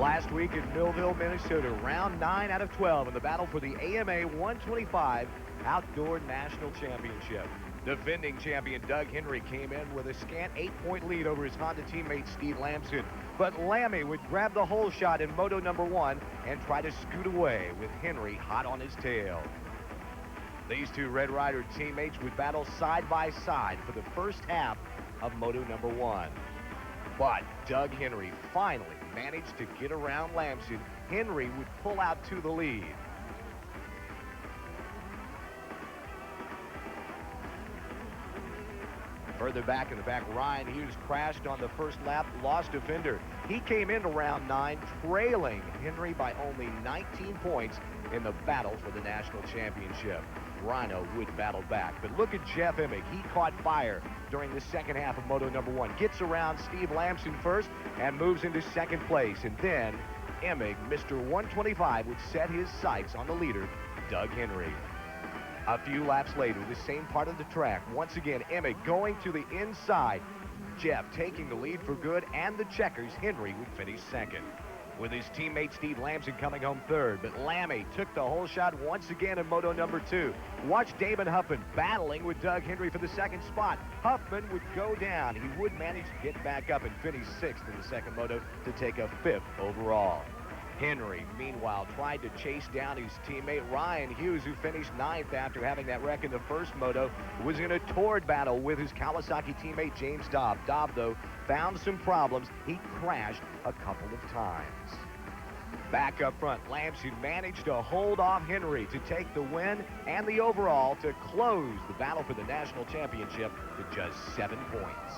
Last week in Millville, Minnesota, round 9 out of 12 in the battle for the AMA 125 Outdoor National Championship. Defending champion Doug Henry came in with a scant 8-point lead over his Honda teammate Steve Lamson. But Lammy would grab the hole shot in moto number 1 and try to scoot away with Henry hot on his tail. These two Red Ryder teammates would battle side by side for the first half of moto number 1. But Doug Henry finally managed to get around Lamson. Henry would pull out to the lead. Further back in the back, Ryan Hughes crashed on the first lap, lost a fender. He came into round 9 trailing Henry by only 19 points in the battle for the national championship. Rhino would battle back, but look at Jeff Emig. He caught fire during the second half of moto number 1. Gets around Steve Lamson first and moves into second place. And then Emig, Mr. 125, would set his sights on the leader, Doug Henry. A few laps later, the same part of the track. Once again, Emig going to the inside. Jeff taking the lead for good, and the checkers. Henry would finish second, with his teammate Steve Lamson coming home third. But Lammy took the hole shot once again in moto number 2. Watch Damon Huffman battling with Doug Henry for the second spot. Huffman would go down. He would manage to get back up and finish 6th in the second moto to take a 5th overall. Henry, meanwhile, tried to chase down his teammate Ryan Hughes, who finished 9th after having that wreck in the first moto. Was in a torrid battle with his Kawasaki teammate James Dobb. Dobb, though, found some problems. He crashed a couple of times. Back up front, Lamson managed to hold off Henry to take the win and the overall to close the battle for the national championship to just 7 points.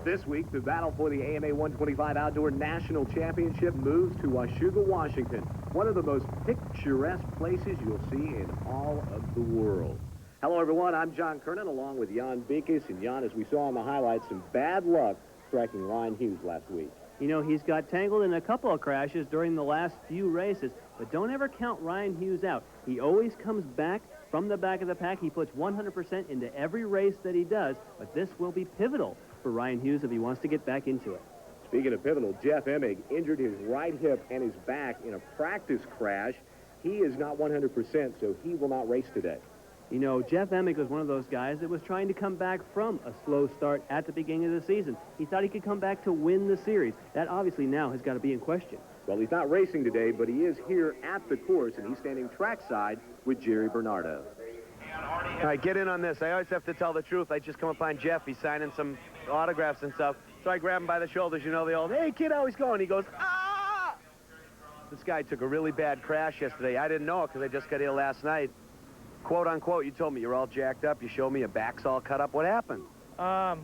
This week, the battle for the AMA 125 Outdoor National Championship moves to Washougal, Washington, one of the most picturesque places you'll see in all of the world. Hello, everyone. I'm John Kernan, along with Jan Beekes. And Jan, as we saw on the highlights, some bad luck striking Ryan Hughes last week. You know, he's got tangled in a couple of crashes during the last few races, but don't ever count Ryan Hughes out. He always comes back from the back of the pack. He puts 100% into every race that he does, but this will be pivotal for Ryan Hughes if he wants to get back into it. Speaking of pivotal, Jeff Emig injured his right hip and his back in a practice crash. He is not 100%, so he will not race today. You know, Jeff Emig was one of those guys that was trying to come back from a slow start at the beginning of the season. He thought he could come back to win the series. That obviously now has got to be in question. Well, he's not racing today, but he is here at the course, and he's standing trackside with Jerry Bernardo. All right, get in on this. I always have to tell the truth. I just come upon Jeff. He's signing some autographs and stuff. So I grab him by the shoulders. You know the old, hey, kid, how he's going? He goes, ah! This guy took a really bad crash yesterday. I didn't know it because I just got here last night. Quote, unquote, you told me you're all jacked up. You showed me your back's all cut up. What happened? I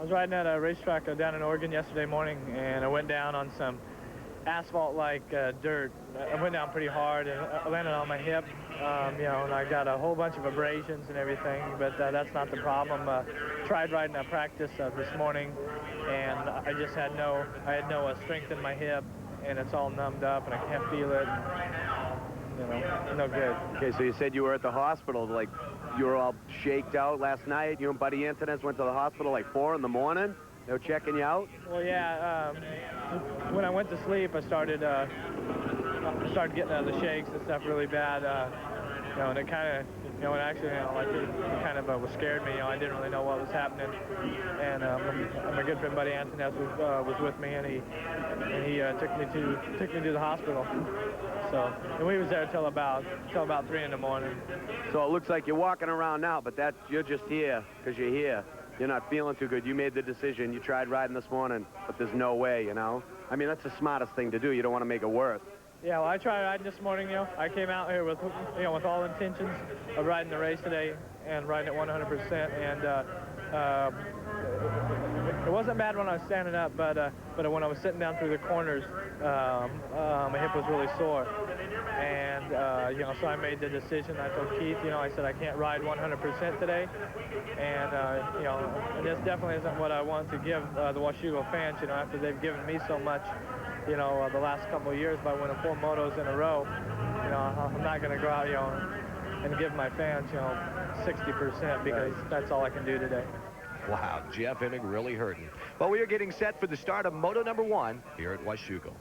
was riding at a racetrack down in Oregon yesterday morning, and I went down on some asphalt-like dirt. I went down pretty hard, and I landed on my hip, you know, and I got a whole bunch of abrasions and everything, but that's not the problem. Tried riding a practice this morning, and I just had no strength in my hip, and it's all numbed up, and I can't feel it. You know, no good. Okay, so you said you were at the hospital, like you were all shaked out last night. You and Buddy Antonez went to the hospital like 4 in the morning. They were checking you out? Well, yeah. When I went to sleep, I started getting the shakes and stuff really bad. You know, and it kind of, you know, it actually, you know, like it kind of was scared me. You know, I didn't really know what was happening. And my good friend Buddy Antonez was with me, and he took me to the hospital. So, and we was there till about 3 in the morning. So it looks like you're walking around now, but you're just here because you're here. You're not feeling too good. You made the decision. You tried riding this morning, but there's no way, you know? I mean, that's the smartest thing to do. You don't want to make it worse. Yeah, well, I tried riding this morning, you know. I came out here with, you know, with all intentions of riding the race today and riding it 100%. And it wasn't bad when I was standing up, but when I was sitting down through the corners, my hip was really sore. And, you know, so I made the decision. I told Keith, you know, I said I can't ride 100% today. And, you know, and this definitely isn't what I want to give the Washougal fans, you know, after they've given me so much, you know, the last couple of years by winning 4 motos in a row. You know, I'm not going to go out, you know, and give my fans, you know, 60% because that's all I can do today. Wow, Jeff Hennig really hurting. But we are getting set for the start of Moto number 1 here at Washougal.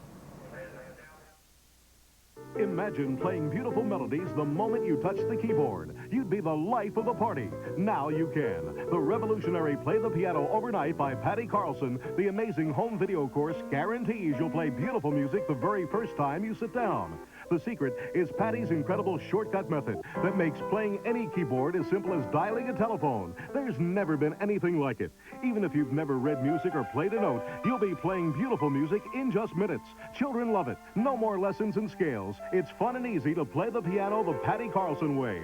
Imagine playing beautiful melodies the moment you touch the keyboard. You'd be the life of the party. Now you can. The revolutionary Play the Piano Overnight by Patty Carlson, the amazing home video course, guarantees you'll play beautiful music the very first time you sit down. The secret is Patty's incredible shortcut method that makes playing any keyboard as simple as dialing a telephone. There's never been anything like it. Even if you've never read music or played a note, you'll be playing beautiful music in just minutes. Children love it. No more lessons and scales. It's fun and easy to play the piano the Patty Carlson way.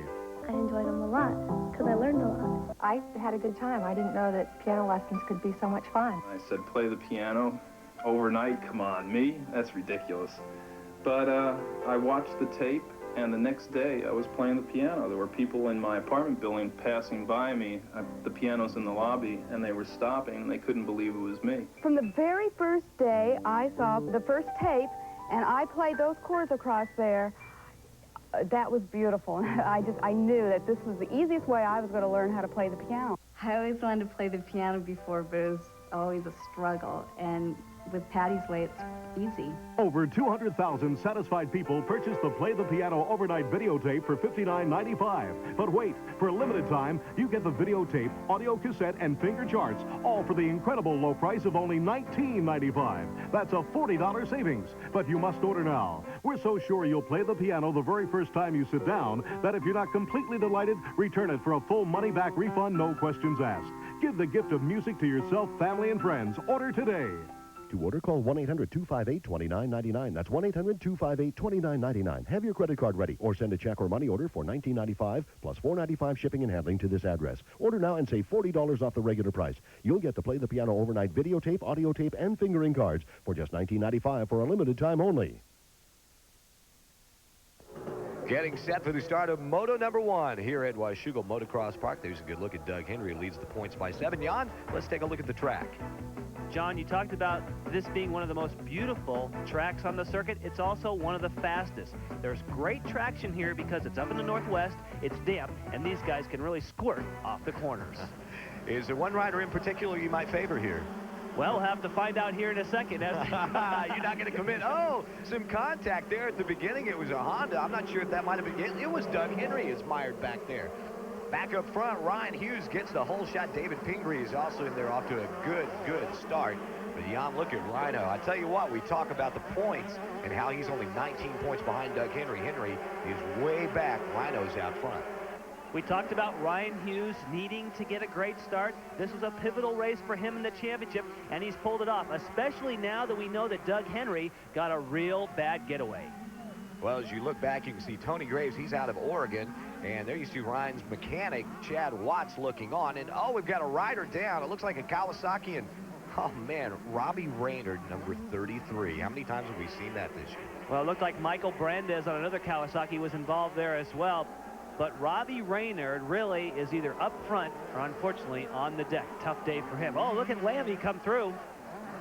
I enjoyed them a lot because I learned a lot. I had a good time. I didn't know that piano lessons could be so much fun. I said, play the piano overnight? Come on, me? That's ridiculous. But I watched the tape, and the next day I was playing the piano. There were people in my apartment building passing by me. The piano's in the lobby, and they were stopping, and they couldn't believe it was me. From the very first day I saw the first tape, and I played those chords across there, that was beautiful. I knew that this was the easiest way I was going to learn how to play the piano. I always wanted to play the piano before, but it was always a struggle. And with Patty's way, it's easy. Over 200,000 satisfied people purchased the Play the Piano Overnight videotape for $59.95. But wait, for a limited time, you get the videotape, audio cassette, and finger charts, all for the incredible low price of only $19.95. That's a $40 savings, but you must order now. We're so sure you'll play the piano the very first time you sit down that if you're not completely delighted, return it for a full money-back refund, no questions asked. Give the gift of music to yourself, family, and friends. Order today. To order, call 1-800-258-2999. That's 1-800-258-2999. Have your credit card ready or send a check or money order for $19.95 plus $4.95 shipping and handling to this address. Order now and save $40 off the regular price. You'll get to Play the Piano Overnight videotape, audio tape, and fingering cards for just $19.95 for a limited time only. Getting set for the start of Moto number 1 here at Washougal Motocross Park. There's a good look at Doug Henry, who leads the points by 7. Jan, let's take a look at the track. John, you talked about this being one of the most beautiful tracks on the circuit. It's also one of the fastest. There's great traction here because it's up in the northwest, it's damp, and these guys can really squirt off the corners. Is there one rider in particular you might favor here? Well, we'll have to find out here in a second. You're not going to commit. Oh, some contact there at the beginning. It was a Honda. I'm not sure if that might have been it. It was Doug Henry is mired back there. Back up front, Ryan Hughes gets the whole shot. David Pingree is also in there, off to a good start. But Jan, look at Rhino. I tell you what, we talk about the points and how he's only 19 points behind Doug Henry. Henry is way back. Rhino's out front. We talked about Ryan Hughes needing to get a great start. This was a pivotal race for him in the championship, and he's pulled it off, especially now that we know that Doug Henry got a real bad getaway. Well, as you look back, you can see Tony Graves. He's out of Oregon. And there you see Ryan's mechanic, Chad Watts, looking on. And, oh, we've got a rider down. It looks like a Kawasaki. And, oh, man, Robbie Raynard, number 33. How many times have we seen that this year? Well, it looked like Michael Brandes on another Kawasaki was involved there as well. But Robbie Raynard really is either up front or, unfortunately, on the deck. Tough day for him. Oh, look at Lammy come through.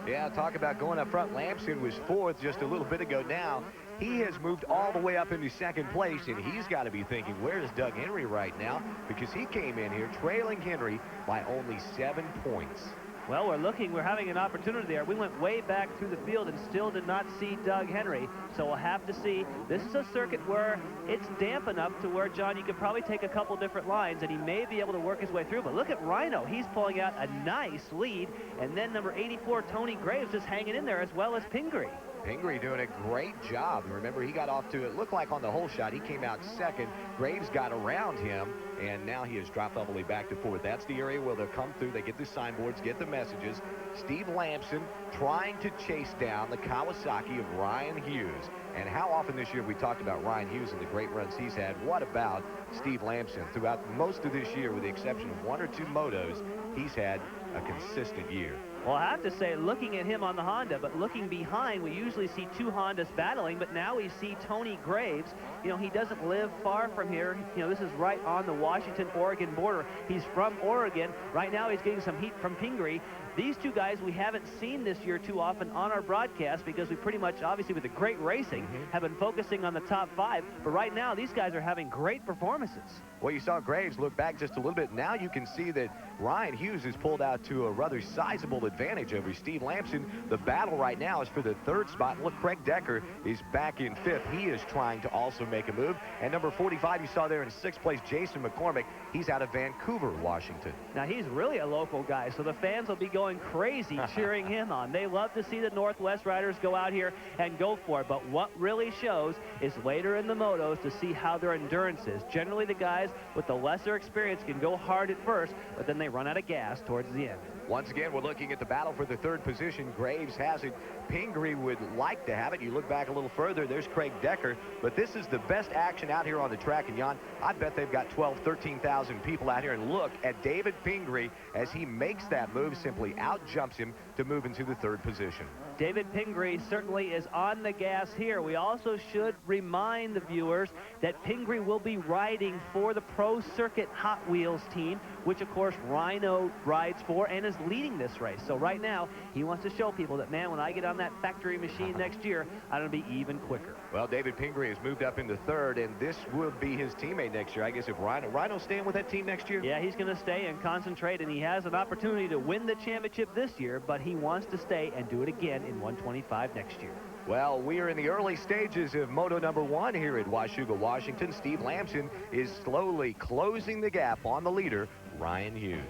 Yeah, talk about going up front. Lamson was 4th just a little bit ago now. He has moved all the way up into 2nd place, and he's got to be thinking, where's Doug Henry right now? Because he came in here trailing Henry by only 7 points. Well, we're having an opportunity there. We went way back through the field and still did not see Doug Henry. So we'll have to see. This is a circuit where it's damp enough to where, John, you could probably take a couple different lines and he may be able to work his way through. But look at Rhino. He's pulling out a nice lead. And then number 84, Tony Graves, is hanging in there, as well as Pingree. Pingree doing a great job. Remember, he got off to, it looked like on the whole shot, he came out 2nd. Graves got around him, and now he has dropped all the way back to 4th. That's the area where they'll come through. They get the signboards, get the messages. Steve Lamson trying to chase down the Kawasaki of Ryan Hughes. And how often this year have we talked about Ryan Hughes and the great runs he's had? What about Steve Lamson? Throughout most of this year, with the exception of 1 or 2 motos, he's had a consistent year. Well, I have to say, looking at him on the Honda, but looking behind, we usually see 2 Hondas battling, but now we see Tony Graves. You know, he doesn't live far from here. You know, this is right on the Washington-Oregon border. He's from Oregon. Right now he's getting some heat from Pingree. These 2 guys we haven't seen this year too often on our broadcast because we pretty much, obviously with the great racing, have been focusing on the top 5. But right now, these guys are having great performances. Well, you saw Graves look back just a little bit. Now you can see that Ryan Hughes has pulled out to a rather sizable advantage over Steve Lamson. The battle right now is for the 3rd spot. Look, Craig Decker is back in 5th. He is trying to also make a move. And number 45 you saw there in 6th place, Jason McCormick. He's out of Vancouver, Washington. Now, he's really a local guy, so the fans will be going crazy cheering him on. They love to see the Northwest riders go out here and go for it. But what really shows is later in the motos to see how their endurance is. Generally, the guys with the lesser experience can go hard at first, but then they run out of gas towards the end. Once again, we're looking at the battle for the 3rd position. Graves has it. Pingree would like to have it. You look back a little further, there's Craig Decker. But this is the best action out here on the track. And, Jan, I bet they've got 12, 13,000 people out here. And look at David Pingree as he makes that move, simply out-jumps him to move into the 3rd position. David Pingree certainly is on the gas here. We also should remind the viewers that Pingree will be riding for the Pro Circuit Hot Wheels team, which, of course, Rhino rides for and is leading this race. So right now, he wants to show people that, man, when I get on that factory machine next year, I'm going to be even quicker. Well, David Pingree has moved up into 3rd, and this will be his teammate next year. I guess if Rhino's staying with that team next year? Yeah, he's going to stay and concentrate, and he has an opportunity to win the championship this year, but he wants to stay and do it again in 125 next year. Well, we are in the early stages of Moto number 1 here at Washougal, Washington. Steve Lamson is slowly closing the gap on the leader, Ryan Hughes.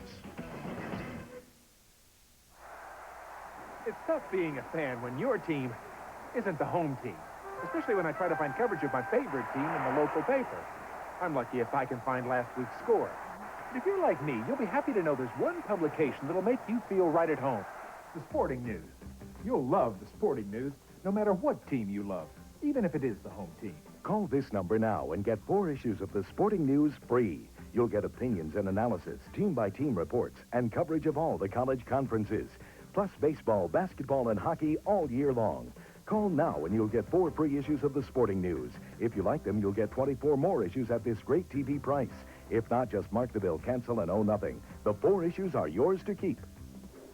It's tough being a fan when your team isn't the home team, especially when I try to find coverage of my favorite team in the local paper. I'm lucky if I can find last week's score. But if you're like me, you'll be happy to know there's one publication that'll make you feel right at home. The Sporting News. You'll love the Sporting News, no matter what team you love, even if it is the home team. Call this number now and get 4 issues of the Sporting News free. You'll get opinions and analysis, team-by-team reports, and coverage of all the college conferences, plus baseball, basketball, and hockey all year long. Call now and you'll get 4 free issues of the Sporting News. If you like them, you'll get 24 more issues at this great TV price. If not, just mark the bill, cancel, and owe nothing. The 4 issues are yours to keep.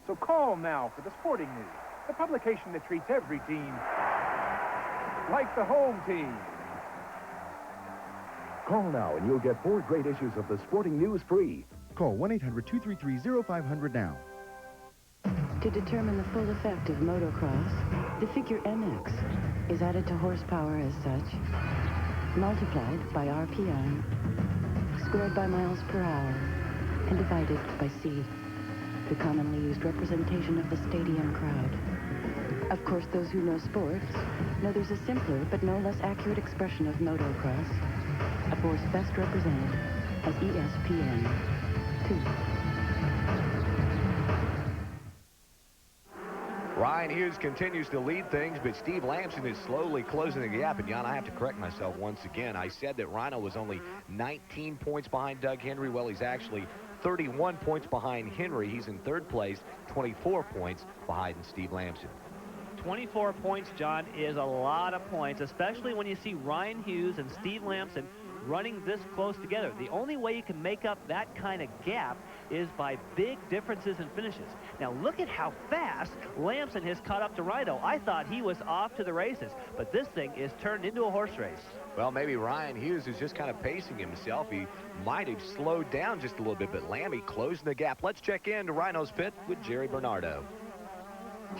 So call now for the Sporting News, the publication that treats every team like the home team. Call now and you'll get 4 great issues of the Sporting News free. Call 1-800-233-0500 now. To determine the full effect of motocross, the figure MX is added to horsepower as such, multiplied by RPM, squared by miles per hour, and divided by C, the commonly used representation of the stadium crowd. Of course, those who know sports know there's a simpler but no less accurate expression of motocross, a force best represented as ESPN 2. Ryan Hughes continues to lead things, but Steve Lamson is slowly closing the gap. And, Jan, I have to correct myself once again. I said that Rhino was only 19 points behind Doug Henry. Well, he's actually 31 points behind Henry. He's in 3rd place, 24 points behind Steve Lamson. 24 points, John, is a lot of points, especially when you see Ryan Hughes and Steve Lamson running this close together. The only way you can make up that kind of gap is by big differences in finishes. Now look at how fast Lamson has caught up to Rhino. I thought he was off to the races, but this thing is turned into a horse race. Well, maybe Ryan Hughes is just kind of pacing himself. He might have slowed down just a little bit, but Lammy closing the gap. Let's check in to Rhino's pit with Jerry Bernardo.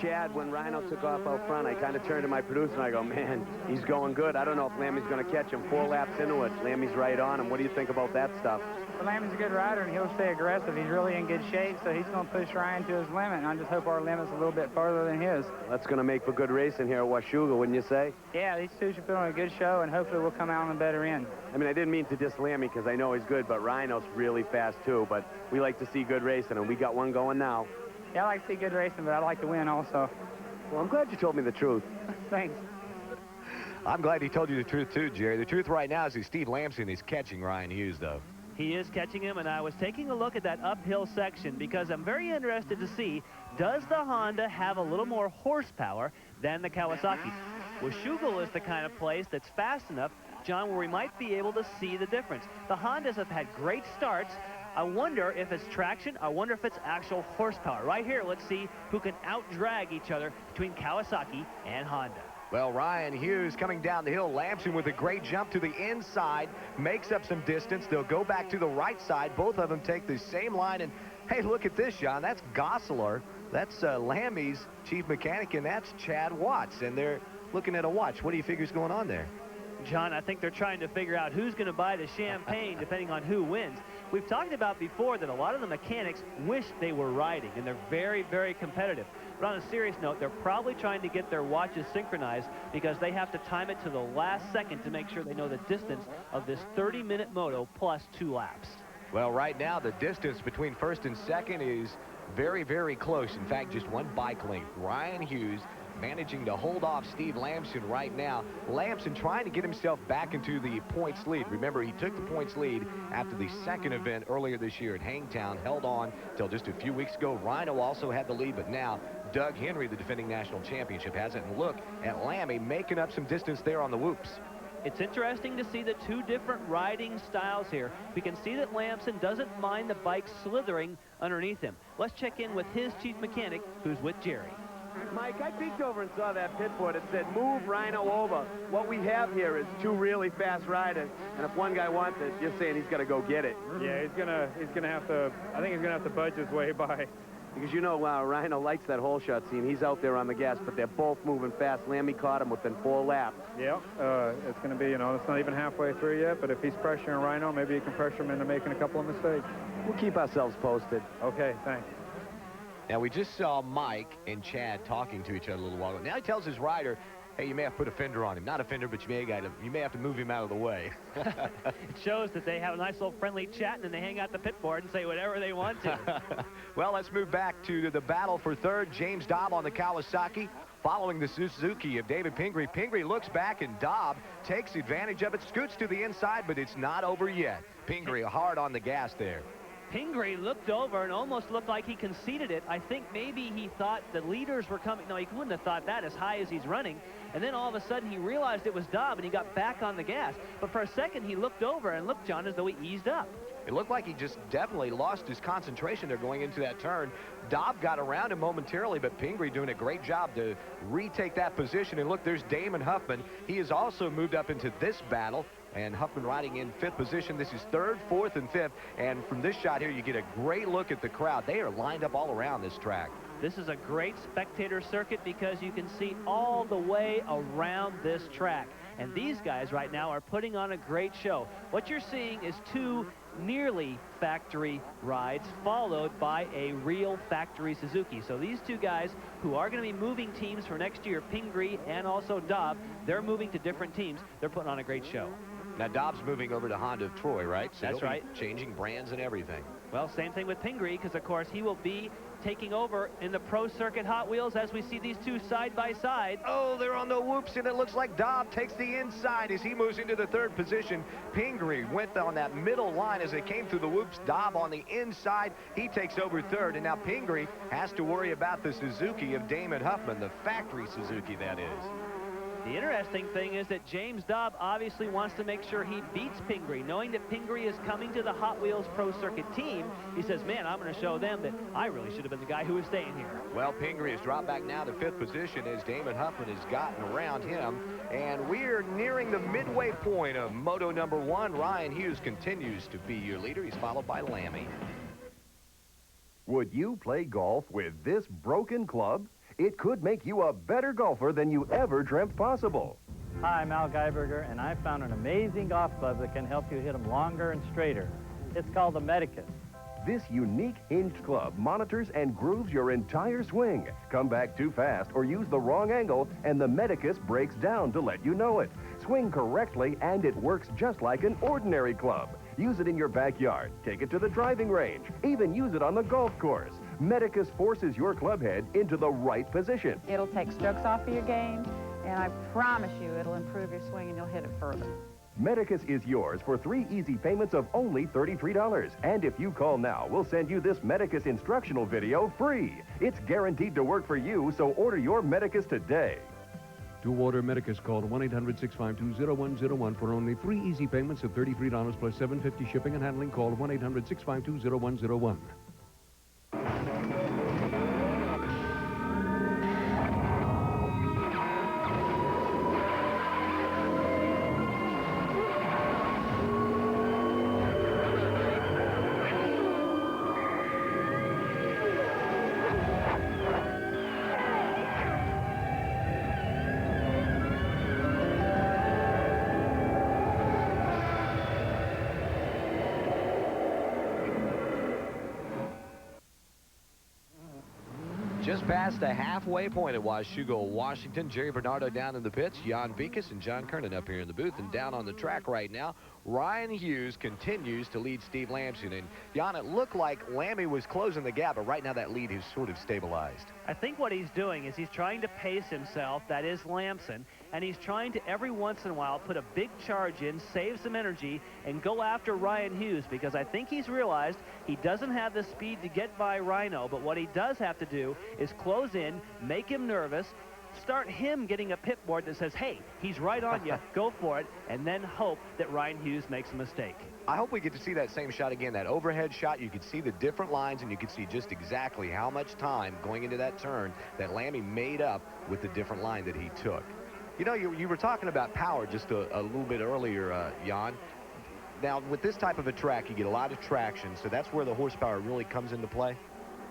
Chad, when Rhino took off out front, I kind of turned to my producer and I go, man, he's going good. I don't know if Lammy's going to catch him 4 laps into it. Lammy's right on him. What do you think about that stuff? Well, Lammy's a good rider, and he'll stay aggressive. He's really in good shape, so he's going to push Ryan to his limit, and I just hope our limit's a little bit further than his. That's going to make for good racing here at Washougal, wouldn't you say? Yeah, these two should put on a good show, and hopefully we'll come out on the better end. I mean, I didn't mean to diss Lammy because I know he's good, but Rhino's really fast too. But we like to see good racing, and we got one going now. Yeah, I like to see good racing, but I like to win also. Well, I'm glad you told me the truth. Thanks. I'm glad he told you the truth, too, Jerry. The truth right now is that Steve Lamson is catching Ryan Hughes, though. He is catching him, and I was taking a look at that uphill section because I'm very interested to see, does the Honda have a little more horsepower than the Kawasaki? Washougal is the kind of place that's fast enough, John, where we might be able to see the difference. The Hondas have had great starts. I wonder if it's traction. I wonder if it's actual horsepower. Right here, let's see who can out-drag each other between Kawasaki and Honda. Well, Ryan Hughes coming down the hill. Lamson with a great jump to the inside, makes up some distance. They'll go back to the right side. Both of them take the same line. And, hey, look at this, John. That's Gosseler. That's Lammy's chief mechanic, and that's Chad Watts. And they're looking at a watch. What do you figure is going on there? John, I think they're trying to figure out who's going to buy the champagne depending on who wins. We've talked about before that a lot of the mechanics wish they were riding, and they're very, very competitive. But on a serious note, they're probably trying to get their watches synchronized because they have to time it to the last second to make sure they know the distance of this 30-minute moto plus 2 laps. Well, right now, the distance between first and second is very, very close. In fact, just 1 bike length. Ryan Hughes managing to hold off Steve Lamson right now. Lamson trying to get himself back into the points lead. Remember, he took the points lead after the second event earlier this year at Hangtown, held on till just a few weeks ago. Rhino also had the lead, but now Doug Henry, the defending national championship, has it. And look at Lammy making up some distance there on the whoops. It's interesting to see the 2 different riding styles here. We can see that Lamson doesn't mind the bike slithering underneath him. Let's check in with his chief mechanic, who's with Jerry. Mike, I peeked over and saw that pit board. It said, move Rhino over. What we have here is 2 really fast riders, and if one guy wants it, you're saying he's got to go get it. Yeah, he's gonna have to, I think he's gonna have to budge his way by. Because you know, Rhino likes that hole shot scene. He's out there on the gas, but they're both moving fast. Lammy caught him within 4 laps. Yeah, it's going to be, it's not even halfway through yet, but if he's pressuring Rhino, maybe he can pressure him into making a couple of mistakes. We'll keep ourselves posted. Okay, thanks. Now, we just saw Mike and Chad talking to each other a little while ago. Now he tells his rider, hey, you may have to put a fender on him. Not a fender, but you may have to move him out of the way. It shows that they have a nice little friendly chat, and then they hang out the pit board and say whatever they want to. Well, let's move back to the battle for third. James Dobb on the Kawasaki, following the Suzuki of David Pingree. Pingree looks back, and Dobb takes advantage of it, scoots to the inside, but it's not over yet. Pingree hard on the gas there. Pingree looked over and almost looked like he conceded it. I think maybe he thought the leaders were coming. No, he wouldn't have thought that as high as he's running. And then all of a sudden he realized it was Dobb and he got back on the gas. But for a second he looked over and looked, John, as though he eased up. It looked like he just definitely lost his concentration there going into that turn. Dobb got around him momentarily, but Pingree doing a great job to retake that position. And look, there's Damon Huffman. He has also moved up into this battle. And Huffman riding in 5th position. This is 3rd, 4th, and 5th. And from this shot here, you get a great look at the crowd. They are lined up all around this track. This is a great spectator circuit because you can see all the way around this track. And these guys right now are putting on a great show. What you're seeing is 2 nearly factory rides followed by a real factory Suzuki. So these 2 guys who are going to be moving teams for next year, Pingree and also Dobb, they're moving to different teams. They're putting on a great show. Now, Dobbs moving over to Honda of Troy, right? So that's right. Changing brands and everything. Well, same thing with Pingree, because, of course, he will be taking over in the Pro Circuit Hot Wheels as we see these 2 side by side. Oh, they're on the whoops, and it looks like Dobb takes the inside as he moves into the 3rd position. Pingree went on that middle line as they came through the whoops. Dobb on the inside. He takes over 3rd, and now Pingree has to worry about the Suzuki of Damon Huffman, the factory Suzuki, that is. The interesting thing is that James Dobb obviously wants to make sure he beats Pingree. Knowing that Pingree is coming to the Hot Wheels Pro Circuit team, he says, man, I'm going to show them that I really should have been the guy who was staying here. Well, Pingree has dropped back now to 5th position as Damon Huffman has gotten around him. And we're nearing the midway point of Moto number 1. Ryan Hughes continues to be your leader. He's followed by Lammy. Would you play golf with this broken club? It could make you a better golfer than you ever dreamt possible. Hi, I'm Al Geiberger, and I found an amazing golf club that can help you hit them longer and straighter. It's called the Medicus. This unique hinged club monitors and grooves your entire swing. Come back too fast or use the wrong angle, and the Medicus breaks down to let you know it. Swing correctly, and it works just like an ordinary club. Use it in your backyard, take it to the driving range, even use it on the golf course. Medicus forces your club head into the right position. It'll take strokes off of your game, and I promise you it'll improve your swing and you'll hit it further. Medicus is yours for 3 easy payments of only $33. And if you call now, we'll send you this Medicus instructional video free. It's guaranteed to work for you, so order your Medicus today. To order Medicus, call 1-800-652-0101 for only 3 easy payments of $33 plus $7.50 shipping and handling. Call 1-800-652-0101. Just past the halfway point at Washougal, Washington. Jerry Bernardo down in the pits. Jan Vikas and John Kernan up here in the booth. And down on the track right now, Ryan Hughes continues to lead Steve Lamson. And Jan, it looked like Lammy was closing the gap, but right now that lead has sort of stabilized. I think what he's doing is he's trying to pace himself, that is Lamson, and he's trying to every once in a while put a big charge in, save some energy, and go after Ryan Hughes, because I think he's realized he doesn't have the speed to get by Rhino, but what he does have to do is close in, make him nervous, start him getting a pit board that says, hey, he's right on you, go for it, and then hope that Ryan Hughes makes a mistake. I hope we get to see that same shot again, that overhead shot. You could see the different lines, and you could see just exactly how much time going into that turn that Lammy made up with the different line that he took. You know, you were talking about power just a little bit earlier, Jan. Now, with this type of a track, you get a lot of traction, so that's where the horsepower really comes into play.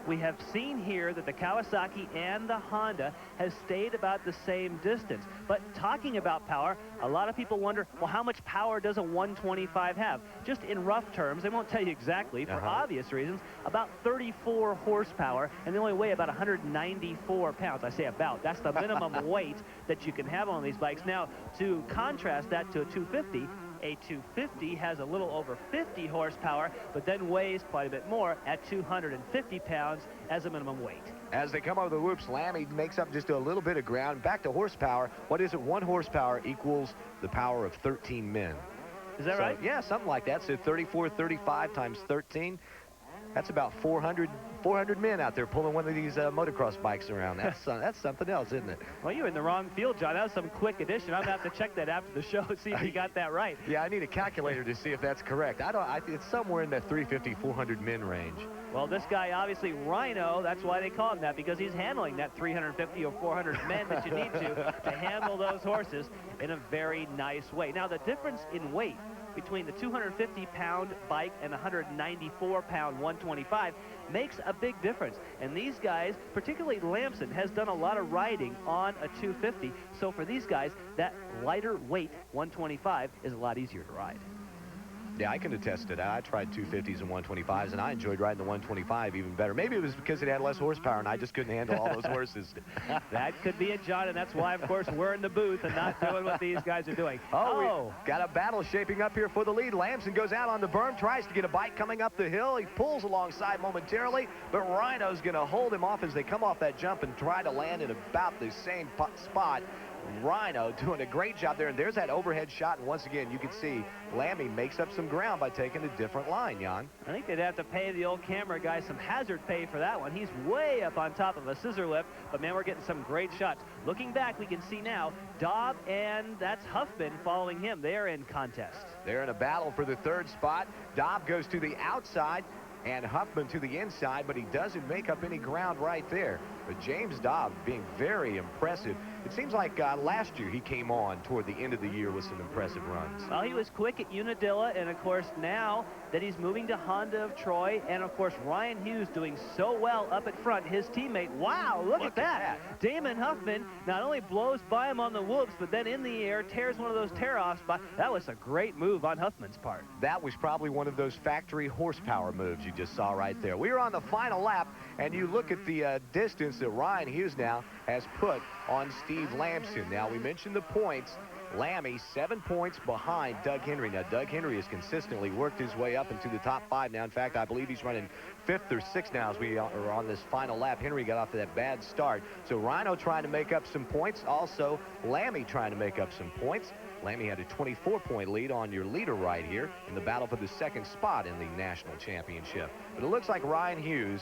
We have seen here that the Kawasaki and the Honda has stayed about the same distance. But talking about power, a lot of people wonder, well, how much power does a 125 have? Just in rough terms, they won't tell you exactly for obvious reasons, about 34 horsepower, and they only weigh about 194 pounds. I say about. That's the minimum weight that you can have on these bikes. Now, to contrast that to a 250, a 250 has a little over 50 horsepower, but then weighs quite a bit more at 250 pounds as a minimum weight. As they come over the whoops, Lammy makes up just a little bit of ground. Back to horsepower. What is it? 1 horsepower equals the power of 13 men. Is that right? Yeah, something like that. So 34, 35 times 13. That's about 400 men out there pulling one of these motocross bikes around. That's something else, isn't it? Well, you're in the wrong field, John. That was some quick addition. I'm going to have to check that after the show and see if you got that right. Yeah, I need a calculator to see if that's correct. It's somewhere in that 350, 400 men range. Well, this guy, obviously, Rhino, that's why they call him that, because he's handling that 350 or 400 men that you need to handle those horses in a very nice way. Now, the difference in weight between the 250-pound bike and 194-pound 125 makes a big difference. And these guys, particularly Lamson, has done a lot of riding on a 250. So for these guys, that lighter weight 125 is a lot easier to ride. Yeah, I can attest to that. I tried 250s and 125s, and I enjoyed riding the 125 even better. Maybe it was because it had less horsepower, and I just couldn't handle all those horses. That could be it, John, and that's why, of course, we're in the booth and not doing what these guys are doing. Oh, we got a battle shaping up here for the lead. Lamson goes out on the berm, tries to get a bike coming up the hill. He pulls alongside momentarily, but Rhino's going to hold him off as they come off that jump and try to land in about the same spot. Rhino doing a great job there, and there's that overhead shot, and once again you can see Lammy makes up some ground by taking a different line, Jan. I think they'd have to pay the old camera guy some hazard pay for that one. He's way up on top of a scissor lift, but man, we're getting some great shots. Looking back, we can see now Dobb and that's Huffman following him. They're in contest. They're in a battle for the third spot. Dobb goes to the outside and Huffman to the inside, but he doesn't make up any ground right there. But James Dobb being very impressive. It seems like last year he came on toward the end of the year with some impressive runs. Well, he was quick at Unadilla, and of course now that he's moving to Honda of Troy, and of course Ryan Hughes doing so well up at front, his teammate, wow, look at that. Damon Huffman not only blows by him on the whoops, but then in the air tears one of those tear-offs. That was a great move on Huffman's part. That was probably one of those factory horsepower moves you just saw right there. We are on the final lap, and you look at the distance that Ryan Hughes now has put on Steve Lamson. Now, we mentioned the points. Lammy 7 points behind Doug Henry. Now, Doug Henry has consistently worked his way up into the top 5 now. In fact, I believe he's running 5th or 6th now as we are on this final lap. Henry got off to that bad start. So Rhino trying to make up some points. Also, Lammy trying to make up some points. Lammy had a 24-point lead on your leader right here in the battle for the second spot in the national championship. But it looks like Ryan Hughes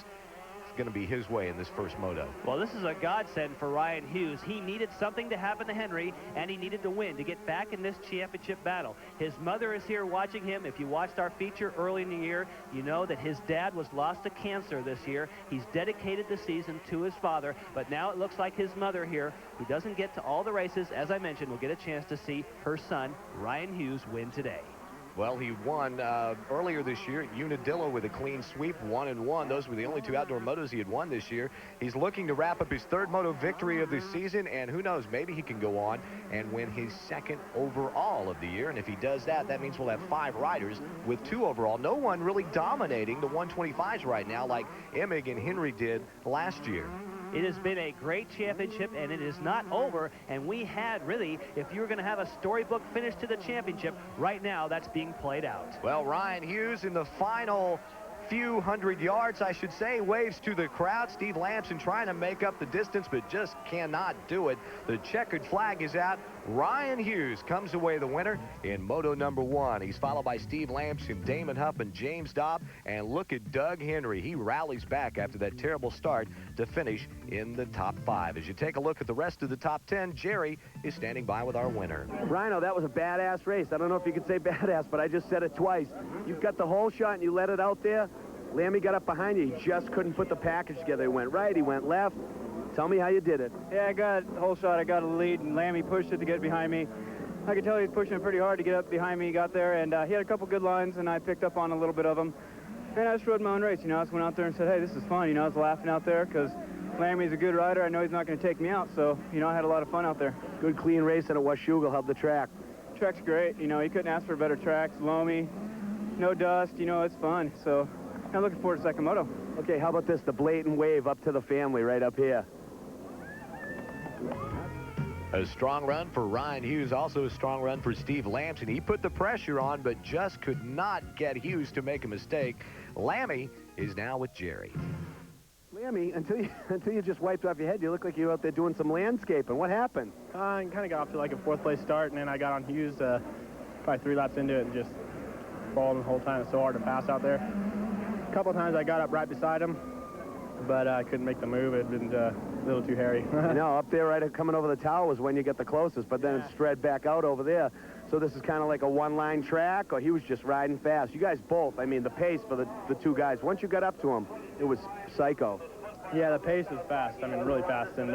going to be his way in this first moto. Well, this is a godsend for Ryan Hughes. He needed something to happen to Henry, and he needed to win to get back in this championship battle. His mother is here watching him. If you watched our feature early in the year, you know that his dad was lost to cancer this year. He's dedicated the season to his father, but now it looks like his mother here, who doesn't get to all the races, as I mentioned, will get a chance to see her son, Ryan Hughes, win today. Well, he won earlier this year at Unadilla with a clean sweep, 1-1. Those were the only 2 outdoor motos he had won this year. He's looking to wrap up his 3rd moto victory of the season, and who knows, maybe he can go on and win his 2nd overall of the year. And if he does that, that means we'll have 5 riders with 2 overall. No one really dominating the 125s right now like Emig and Henry did last year. It has been a great championship, and it is not over. And we had, really, if you were going to have a storybook finish to the championship, right now that's being played out. Well, Ryan Hughes in the final few hundred yards, I should say, waves to the crowd. Steve Lamson trying to make up the distance, but just cannot do it. The checkered flag is out. Ryan Hughes comes away the winner in Moto number 1. He's followed by Steve Lamson, Damon Huff, and James Dobb. And look at Doug Henry. He rallies back after that terrible start to finish in the top 5. As you take a look at the rest of the top 10, Jerry is standing by with our winner. Rhino, that was a badass race. I don't know if you could say badass, but I just said it twice. You've got the whole shot and you let it out there. Lammy got up behind you. He just couldn't put the package together. He went right, he went left. Tell me how you did it. Yeah, I got the whole shot. I got a lead, and Lammy pushed it to get behind me. I could tell he was pushing it pretty hard to get up behind me. He got there, and he had a couple good lines, and I picked up on a little bit of them. And I just rode my own race. You know, I just went out there and said, hey, this is fun. You know, I was laughing out there because Lammy's a good rider. I know he's not going to take me out, so, you know, I had a lot of fun out there. Good, clean race at Washougal. How'd the track? Track's great. You know, you couldn't ask for better tracks. Loamy, no dust. You know, it's fun. So I'm looking forward to second moto. Okay, how about this? The blatant wave up to the family right up here. A strong run for Ryan Hughes, also a strong run for Steve Lamson. He put the pressure on, but just could not get Hughes to make a mistake. Lammy is now with Jerry. Lammy, until you just wiped off your head, you look like you were out there doing some landscaping. What happened? I kind of got off to like a 4th place start, and then I got on Hughes probably 3 laps into it and just balled the whole time. It's so hard to pass out there. A couple of times I got up right beside him, but I couldn't make the move. It had been a little too hairy. No, up there right coming over the tower was when you get the closest, but then it spread back out over there. So this is kind of like a one-line track, or he was just riding fast. You guys both, I mean, the pace for the two guys, once you got up to him, it was psycho. Yeah, the pace was fast. I mean, really fast. And,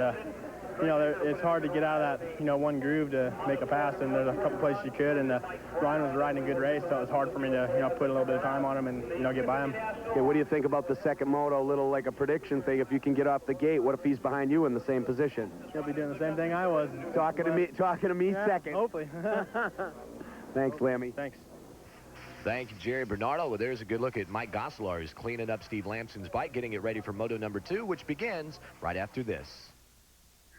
you know, it's hard to get out of that, you know, one groove to make a pass, and there's a couple places you could, and Ryan was riding a good race, so it was hard for me to, you know, put a little bit of time on him and, you know, get by him. Okay, what do you think about the second moto, a little like a prediction thing? If you can get off the gate, what if he's behind you in the same position? He'll be doing the same thing I was. Talking to me yeah, second. Hopefully. Thanks, Lammy. Thanks. Thank you, Jerry Bernardo. Well, there's a good look at Mike Goslar, who's cleaning up Steve Lamson's bike, getting it ready for Moto number 2, which begins right after this.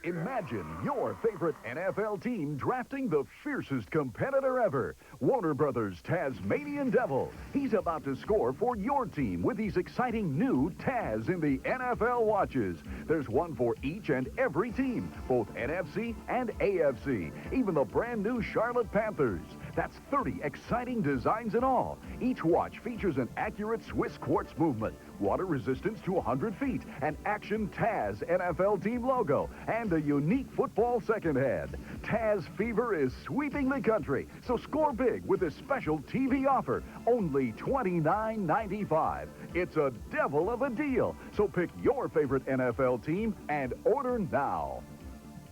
Imagine your favorite NFL team drafting the fiercest competitor ever. Warner Brothers' Tasmanian Devil. He's about to score for your team with these exciting new Taz in the NFL watches. There's one for each and every team, both NFC and AFC, even the brand new Charlotte Panthers. That's 30 exciting designs in all. Each watch features an accurate Swiss quartz movement, water resistance to 100 feet, an Action Taz NFL team logo, and a unique football second head. Taz fever is sweeping the country, so score big with this special TV offer, only $29.95. It's a devil of a deal, so pick your favorite NFL team and order now.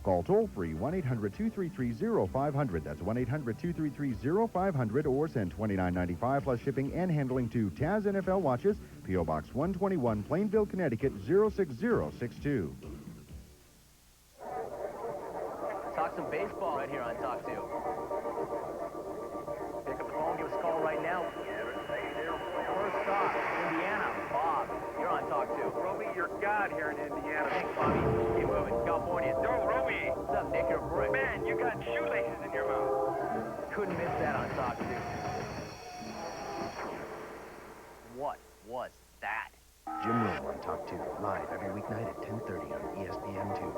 Call toll-free 1-800-233-0500. That's 1-800-233-0500, or send $29.95 plus shipping and handling to Taz NFL Watches, P.O. Box 121, Plainville, Connecticut, 06062. Talk some baseball right here on Talk 2. Pick up the phone, give us a call right now. First stop, Indiana. Bob, you're on Talk 2. Roby, you're God here in Indiana. Thanks, Bobby. Keep moving. California. Yo, Roby. What's up, Nick? You're a brick. Man, you got shoelaces in your mouth. Couldn't miss that on Talk 2. What was that? Jim Rome on Talk 2, live every weeknight at 10:30 on ESPN2.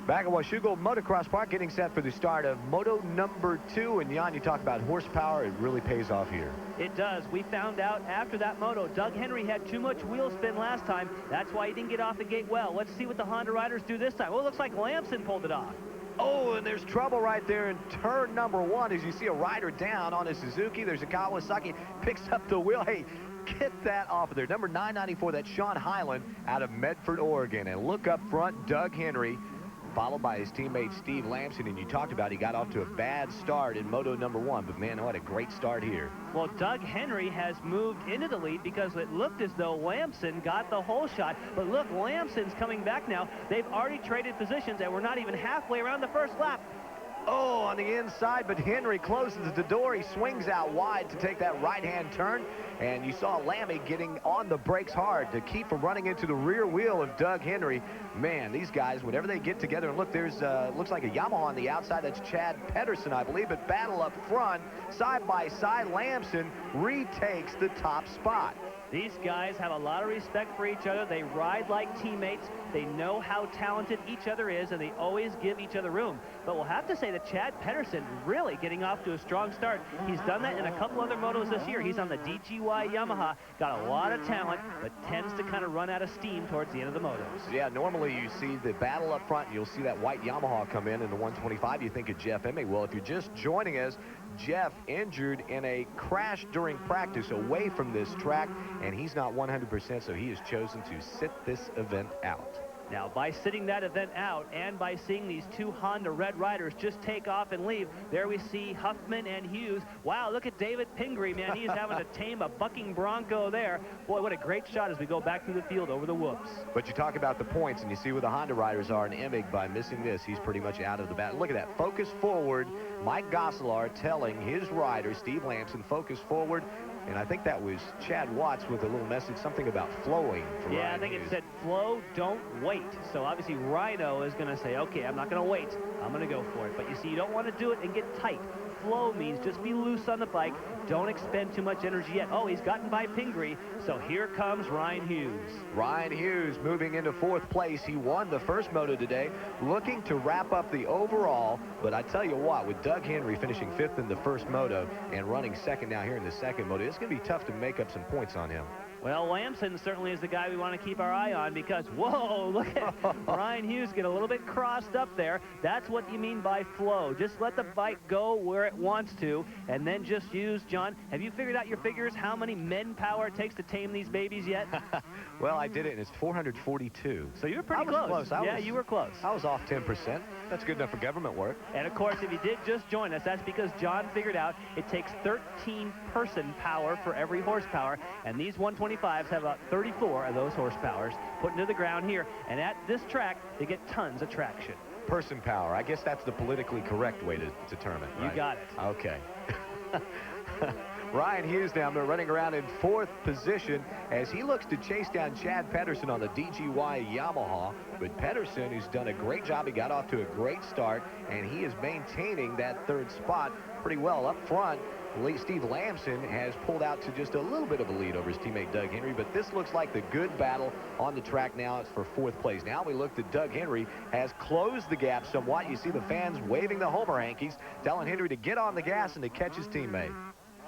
Back at Washougal Motocross Park, getting set for the start of Moto number 2. And Jan, you talk about horsepower. It really pays off here. It does. We found out after that moto, Doug Henry had too much wheel spin last time. That's why he didn't get off the gate well. Let's see what the Honda riders do this time. Well, it looks like Lamson pulled it off. Oh, and there's trouble right there in turn number 1 as you see a rider down on a Suzuki. There's a Kawasaki, picks up the wheel. Hey, get that off of there. Number 994, that's Sean Hyland out of Medford, Oregon. And look up front, Doug Henry, followed by his teammate Steve Lamson. And you talked about he got off to a bad start in Moto number 1, but man, what a great start here. Well, Doug Henry has moved into the lead because it looked as though Lamson got the whole shot. But look, Lamson's coming back now. They've already traded positions, and we're not even halfway around the first lap. Oh, on the inside, but Henry closes the door. He swings out wide to take that right-hand turn, and you saw Lammy getting on the brakes hard to keep from running into the rear wheel of Doug Henry. Man, these guys, whenever they get together, and look, there's looks like a Yamaha on the outside. That's Chad Pedersen, I believe, but battle up front, side by side. Lamson retakes the top spot. These guys have a lot of respect for each other. They ride like teammates. They know how talented each other is, and they always give each other room. But we'll have to say that Chad Pedersen really getting off to a strong start. He's done that in a couple other motos this year. He's on the DGY Yamaha, got a lot of talent, but tends to kind of run out of steam towards the end of the motos. Yeah, normally you see the battle up front, and you'll see that white Yamaha come in the 125. You think of Jeff Emme. Well, if you're just joining us, Jeff injured in a crash during practice away from this track, and he's not 100%, so he has chosen to sit this event out. Now, by sitting that event out and by seeing these two Honda Red Riders just take off and leave, there we see Huffman and Hughes. Wow, look at David Pingree, man. He's having to tame a bucking bronco there. Boy, what a great shot as we go back through the field over the whoops. But you talk about the points, and you see where the Honda riders are, and Emig, by missing this, he's pretty much out of the battle. Look at that. Focus forward. Mike Gosselar telling his rider, Steve Lamson, focus forward. And I think that was Chad Watts with a little message, something about flowing. Yeah, I think it said, flow, don't wait. So obviously Rhino is going to say, okay, I'm not going to wait. I'm going to go for it. But you see, you don't want to do it and get tight. Flow means just be loose on the bike. Don't expend too much energy yet. Oh, he's gotten by Pingree. So here comes Ryan Hughes. Ryan Hughes moving into 4th place. He won the first moto today, looking to wrap up the overall. But I tell you what, with Doug Henry finishing 5th in the first moto and running 2nd now here in the 2nd moto, it's going to be tough to make up some points on him. Well, Lamson certainly is the guy we want to keep our eye on because, whoa, look at Ryan Hughes get a little bit crossed up there. That's what you mean by flow. Just let the bike go where it wants to, and then just use, John, have you figured out your figures how many men power it takes to tame these babies yet? Well, I did it, and it's 442. So you were pretty close. Yeah, you were close. I was off 10%. That's good enough for government work. And, of course, if you did just join us, that's because John figured out it takes 13 person power for every horsepower, and these 125s have about 34 of those horsepowers put into the ground here. And at this track, they get tons of traction. Person power. I guess that's the politically correct way to determine. You right? got it. Okay. Ryan Hughes down there running around in 4th position as he looks to chase down Chad Pedersen on the DGY Yamaha. But Pedersen, who's done a great job, he got off to a great start, and he is maintaining that 3rd spot pretty well up front. Steve Lamson has pulled out to just a little bit of a lead over his teammate Doug Henry, but this looks like the good battle on the track now. It's for 4th place. Now we look that Doug Henry has closed the gap somewhat. You see the fans waving the Homer hankies, telling Henry to get on the gas and to catch his teammate.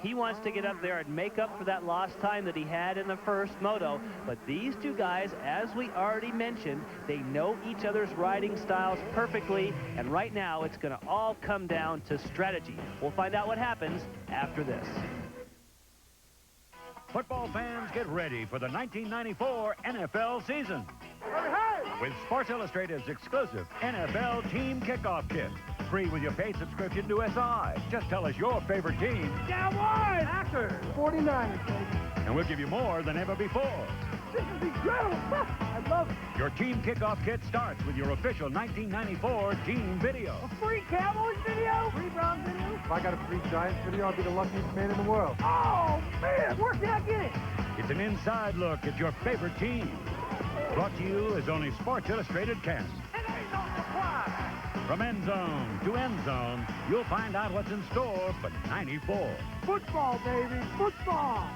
He wants to get up there and make up for that lost time that he had in the first moto. But these two guys, as we already mentioned, they know each other's riding styles perfectly. And right now, it's going to all come down to strategy. We'll find out what happens after this. Football fans, get ready for the 1994 NFL season. With Sports Illustrated's exclusive NFL Team Kickoff Kit. Free with your paid subscription to SI. Just tell us your favorite team. Cowboys! Packers! 49ers. And we'll give you more than ever before. This is incredible! I love it. Your Team Kickoff Kit starts with your official 1994 team video. A free Cowboys video? Free Browns video? If I got a free Giants video, I'll be the luckiest man in the world. Oh, man! Where can I get it? It's an inside look at your favorite team. Brought to you as only Sports Illustrated can. And ain't no surprise! From end zone to end zone, you'll find out what's in store for 94. Football, baby! Football!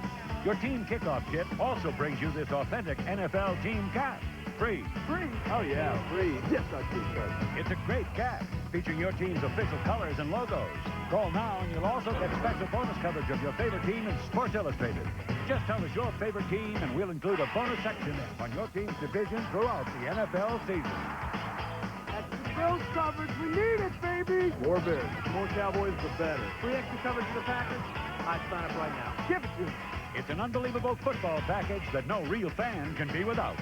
Your Team Kickoff Kit also brings you this authentic NFL team cap. Free. Free? Oh, yeah, free. Yes, I do, sir. It's a great cap featuring your team's official colors and logos. Call now and you'll also get special bonus coverage of your favorite team in Sports Illustrated. Just tell us your favorite team and we'll include a bonus section on your team's division throughout the NFL season. That's the Bills coverage. We need it, baby. More Bears. The more Cowboys, the better. Free extra coverage for the Packers? I'd sign up right now. Give it to me. It's an unbelievable football package that no real fan can be without.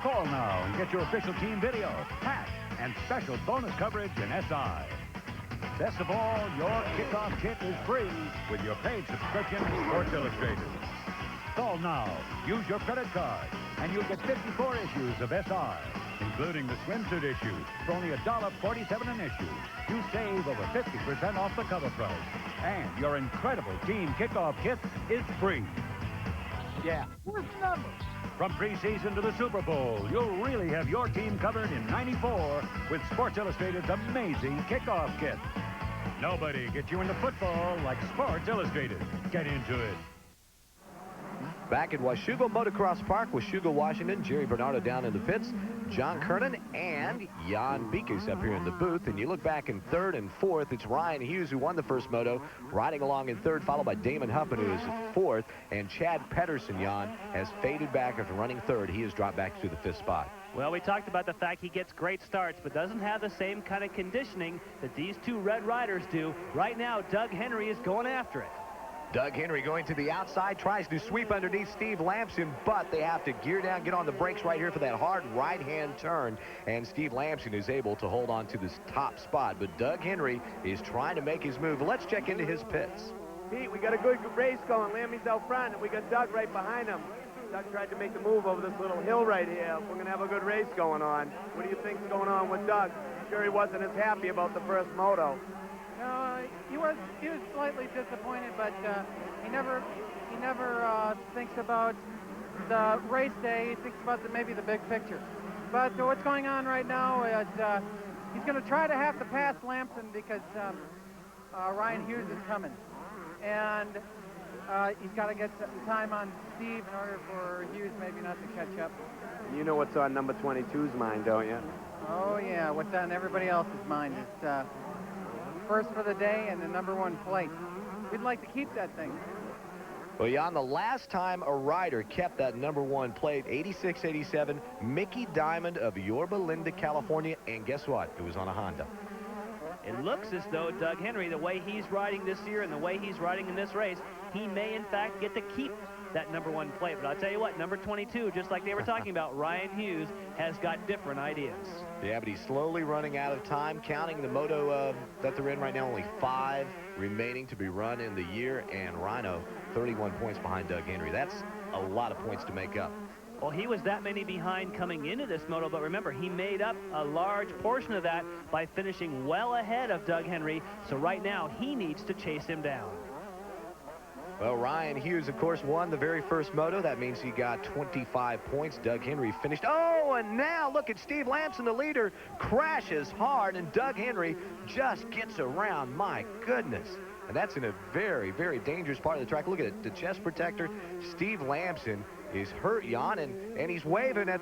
Call now and get your official team video, hat, and special bonus coverage in SI. Best of all, your kickoff kit is free with your paid subscription to Sports Illustrated. Call now, use your credit card, and you'll get 54 issues of SI. including the swimsuit issue, for only $1.47 an issue. You save over 50% off the cover price. And your incredible team kickoff kit is free. Yeah. Where's the number? From preseason to the Super Bowl, you'll really have your team covered in '94 with Sports Illustrated's amazing kickoff kit. Nobody gets you into football like Sports Illustrated. Get into it. Back at Washougal Motocross Park, Washougal, Washington. Jerry Bernardo down in the pits. John Kernan and Jan Beekes up here in the booth. And you look back in third and fourth, it's Ryan Hughes who won the first moto, riding along in third, followed by Damon Huffman, who is fourth. And Chad Pedersen, Jan, has faded back after running third. He has dropped back to the fifth spot. Well, we talked about the fact he gets great starts, but doesn't have the same kind of conditioning that these two Red Riders do. Right now, Doug Henry is going after it. Doug Henry going to the outside, tries to sweep underneath Steve Lamson, but they have to gear down, get on the brakes right here for that hard right-hand turn, and Steve Lamson is able to hold on to this top spot, but Doug Henry is trying to make his move. Let's check into his pits. Pete, we got a good race going. Lammy's out front, and we got Doug right behind him. Doug tried to make the move over this little hill right here. We're going to have a good race going on. What do you think's going on with Doug? I'm sure he wasn't as happy about the first moto. No, he was slightly disappointed, but he never thinks about the race day. He thinks about maybe the big picture. But what's going on right now is he's going to try to have to pass Lamson because Ryan Hughes is coming, and he's got to get some time on Steve in order for Hughes maybe not to catch up. You know what's on number 22's mind, don't you? Oh yeah, what's on everybody else's mind is first for the day and the #1 plate. We'd like to keep that thing. Well, Jan, the last time a rider kept that #1 plate, 86-87, Mickey Diamond of Yorba Linda, California, and guess what? It was on a Honda. It looks as though Doug Henry, the way he's riding this year and the way he's riding in this race, he may in fact get to keep that #1 plate. But I'll tell you what, number 22, just like they were talking about, Ryan Hughes has got different ideas. Yeah, but he's slowly running out of time. Counting the moto that they're in right now, only 5 remaining to be run in the year, and Rhino 31 points behind Doug Henry. That's a lot of points to make up. Well, he was that many behind coming into this moto, but remember, he made up a large portion of that by finishing well ahead of Doug Henry, so right now he needs to chase him down. Well, Ryan Hughes, of course, won the very first moto. That means he got 25 points. Doug Henry finished. Oh, and now look at Steve Lamson, the leader, crashes hard, and Doug Henry just gets around. My goodness. And that's in a very, very dangerous part of the track. Look at it, the chest protector. Steve Lamson is hurt, Jan, and he's waving at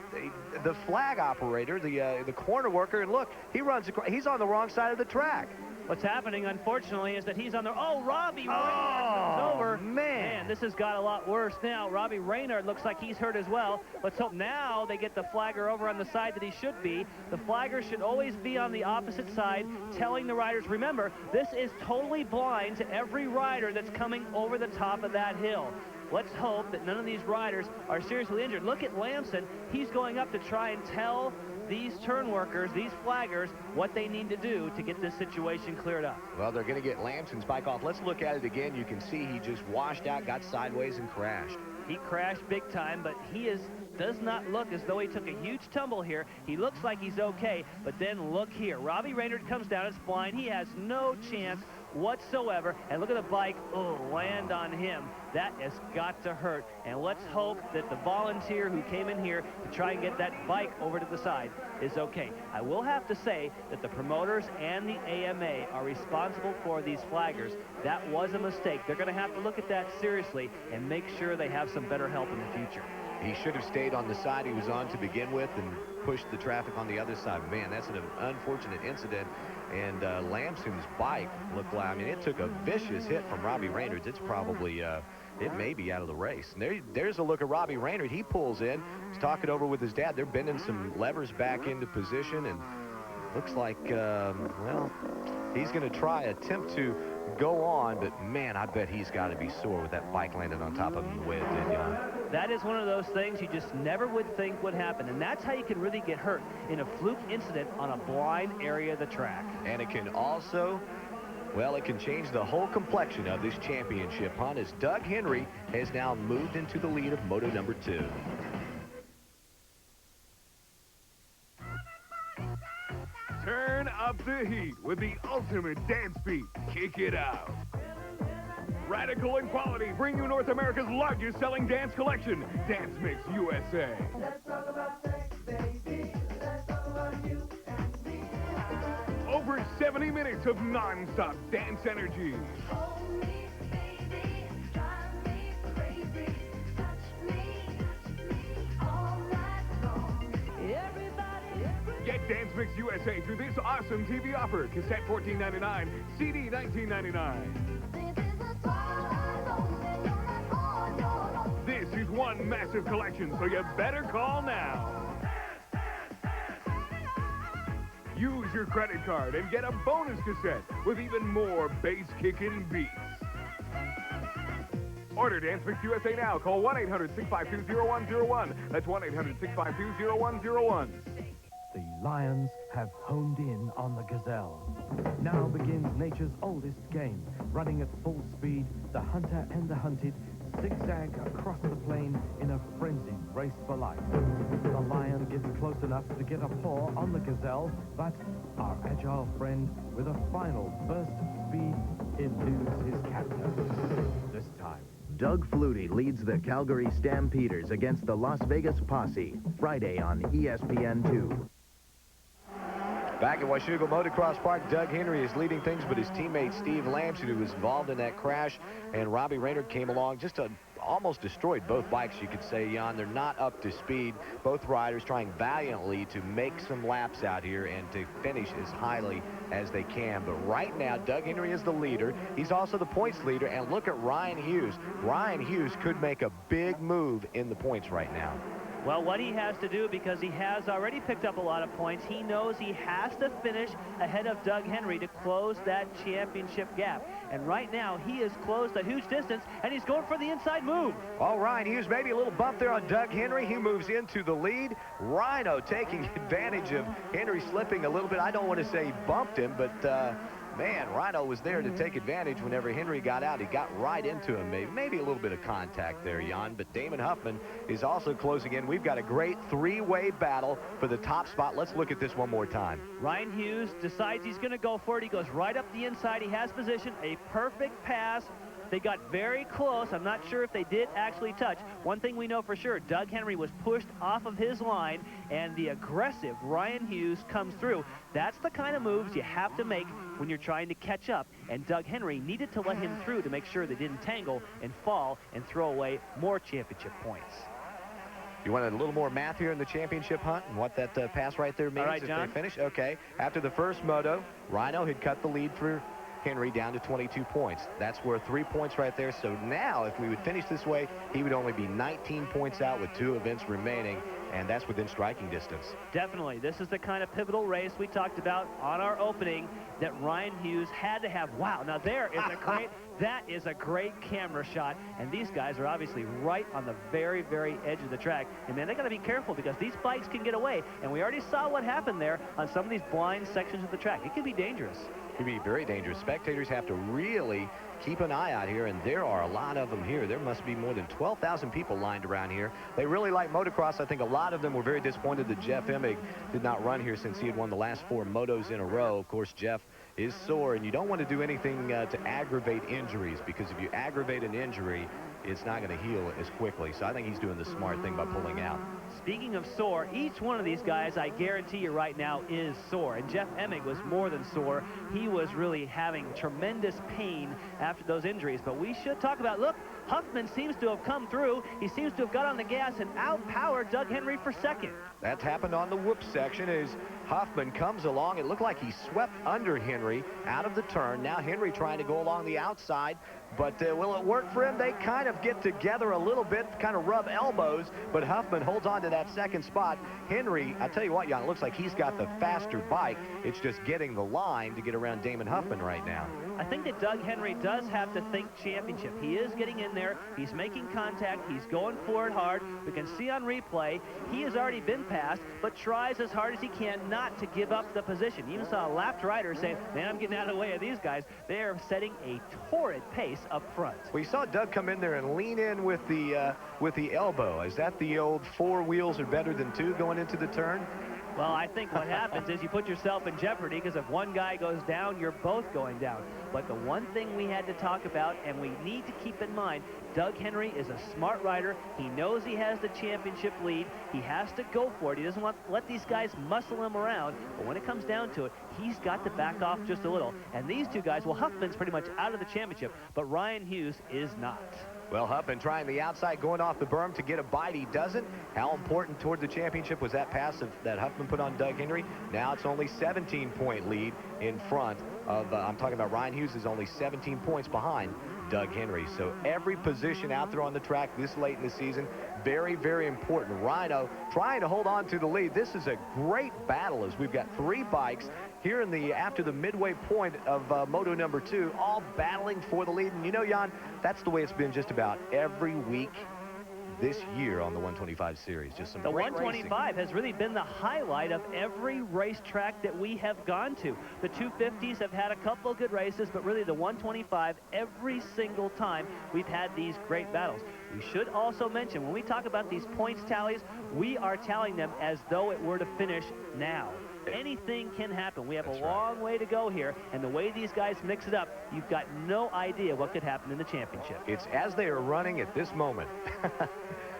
the flag operator, the corner worker, and look, he's on the wrong side of the track. What's happening, unfortunately, is that he's on there. Oh, Robbie Raynard comes over. Man, this has got a lot worse now. Robbie Raynard looks like he's hurt as well. Let's hope now they get the flagger over on the side that he should be. The flagger should always be on the opposite side, telling the riders, remember, this is totally blind to every rider that's coming over the top of that hill. Let's hope that none of these riders are seriously injured. Look at Lamson. He's going up to try and tell these turn workers, these flaggers, what they need to do to get this situation cleared up. Well, they're going to get Lamson's bike off. Let's look at it again. You can see he just washed out, got sideways, and crashed. He crashed big time, but he does not look as though he took a huge tumble here. He looks like he's okay, but then look here. Robbie Raynard comes down, it's blind. He has no chance whatsoever, and look at the bike land on him. That has got to hurt, and let's hope that the volunteer who came in here to try and get that bike over to the side is okay. I will have to say that the promoters and the AMA are responsible for these flaggers. That was a mistake. They're going to have to look at that seriously and make sure they have some better help in the future. He should have stayed on the side he was on to begin with and pushed the traffic on the other side. Man, that's an unfortunate incident. And Lamson's bike looked like, I mean, it took a vicious hit from Robbie Raynard's. It's probably, it may be out of the race. And there's a look at Robbie Raynard. He pulls in. He's talking over with his dad. They're bending some levers back into position. And looks like, well, he's going to attempt to go on. But, man, I bet he's got to be sore with that bike landing on top of him the way it did, That is one of those things you just never would think would happen. And that's how you can really get hurt in a fluke incident on a blind area of the track. And it can also, well, it can change the whole complexion of this championship, huh? As Doug Henry has now moved into the lead of Moto #2. Turn up the heat with the ultimate dance beat. Kick it out. Radical and Quality bring you North America's largest selling dance collection, Dance Mix USA. Let's talk about sex, baby. Let's talk about you and me. Over 70 minutes of non-stop dance energy. Hold me, baby. Drive me crazy. Touch me all night long. Everybody. Get Dance Mix USA through this awesome TV offer. Cassette $14.99, CD $19.99. This is one massive collection, so you better call now. Use your credit card and get a bonus cassette with even more bass-kicking beats. Order Dance Mix USA now. Call 1-800-652-0101. That's 1-800-652-0101. The lions have honed in on the gazelle. Now begins nature's oldest game. Running at full speed, the hunter and the hunted zigzag across the plain in a frenzied race for life. The lion gets close enough to get a paw on the gazelle, but our agile friend, with a final burst of speed, eludes his captor. This time, Doug Flutie leads the Calgary Stampeders against the Las Vegas Posse, Friday on ESPN2. Back at Washougal Motocross Park, Doug Henry is leading things, but his teammate Steve Lamson, who was involved in that crash, and Robbie Raynard came along, just almost destroyed both bikes, you could say, Jan. They're not up to speed. Both riders trying valiantly to make some laps out here and to finish as highly as they can. But right now, Doug Henry is the leader. He's also the points leader, and look at Ryan Hughes. Ryan Hughes could make a big move in the points right now. Well, what he has to do, because he has already picked up a lot of points, he knows he has to finish ahead of Doug Henry to close that championship gap. And right now, he has closed a huge distance, and he's going for the inside move. All right, Hughes, maybe a little bump there on Doug Henry. He moves into the lead. Rhino taking advantage of Henry slipping a little bit. I don't want to say he bumped him, but man, Rhino was there to take advantage whenever Henry got out. He got right into him. Maybe a little bit of contact there, Jan. But Damon Huffman is also closing in. We've got a great three-way battle for the top spot. Let's look at this one more time. Ryan Hughes decides he's going to go for it. He goes right up the inside. He has position. A perfect pass. They got very close. I'm not sure if they did actually touch. One thing we know for sure, Doug Henry was pushed off of his line, and the aggressive Ryan Hughes comes through. That's the kind of moves you have to make when you're trying to catch up, and Doug Henry needed to let him through to make sure they didn't tangle and fall and throw away more championship points. You want a little more math here in the championship hunt and what that pass right there means? All right, John. If they finish? Okay. After the first moto, Rhino had cut the lead for Henry down to 22 points. That's worth 3 points right there. So now, if we would finish this way, he would only be 19 points out with 2 events remaining, and that's within striking distance. Definitely. This is the kind of pivotal race we talked about on our opening that Ryan Hughes had to have. Wow, now there is a great, that is a great camera shot, and these guys are obviously right on the very, very edge of the track. And man, they got to be careful because these bikes can get away, and we already saw what happened there on some of these blind sections of the track. It can be dangerous. It can be very dangerous. Spectators have to really keep an eye out here, and there are a lot of them here. There must be more than 12,000 people lined around here. They really like motocross. I think a lot of them were very disappointed that Jeff Emig did not run here since he had won the last 4 motos in a row. Of course, Jeff is sore, and you don't want to do anything to aggravate injuries, because if you aggravate an injury, it's not going to heal as quickly. So I think he's doing the smart thing by pulling out. Speaking of sore, each one of these guys, I guarantee you right now, is sore. And Jeff Emig was more than sore. He was really having tremendous pain after those injuries. But we should talk about, look, Huffman seems to have come through. He seems to have got on the gas and outpowered Doug Henry for second. That's happened on the whoop section as Huffman comes along. It looked like he swept under Henry out of the turn. Now Henry trying to go along the outside. But will it work for him? They kind of get together a little bit, kind of rub elbows, but Huffman holds on to that second spot. Henry, I tell you what, Jan, it looks like he's got the faster bike. It's just getting the line to get around Damon Huffman right now. I think that Doug Henry does have to think championship. He is getting in there. He's making contact. He's going for it hard. We can see on replay, he has already been passed, but tries as hard as he can not to give up the position. You even saw a lapped rider saying, man, I'm getting out of the way of these guys. They are setting a torrid pace up front. We saw Doug come in there and lean in with the elbow. Is that the old 4 wheels are better than 2 going into the turn? Well, I think what happens is you put yourself in jeopardy because if one guy goes down, you're both going down. But the one thing we had to talk about, and we need to keep in mind, Doug Henry is a smart rider. He knows he has the championship lead. He has to go for it. He doesn't want to let these guys muscle him around. But when it comes down to it, he's got to back off just a little. And these two guys, well, Huffman's pretty much out of the championship, but Ryan Hughes is not. Well, Huffman trying the outside, going off the berm to get a bite. He doesn't. How important toward the championship was that pass that Huffman put on Doug Henry? Now it's only 17-point lead in front of, I'm talking about Ryan Hughes is only 17 points behind Doug Henry. So every position out there on the track this late in the season, very, very important. Rhino trying to hold on to the lead. This is a great battle as we've got 3 bikes here after the midway point of Moto number 2, all battling for the lead. And you know, Jan, that's the way it's been just about every week this year on the 125 series. Just some The great 125 racing. has really been the highlight of every racetrack that we have gone to. The 250s have had a couple of good races, but really the 125, every single time we've had these great battles. We should also mention, when we talk about these points tallies, we are tallying them as though it were to finish now. Anything can happen. We have a long way to go here, and the way these guys mix it up, you've got no idea what could happen in the championship. It's as they are running at this moment.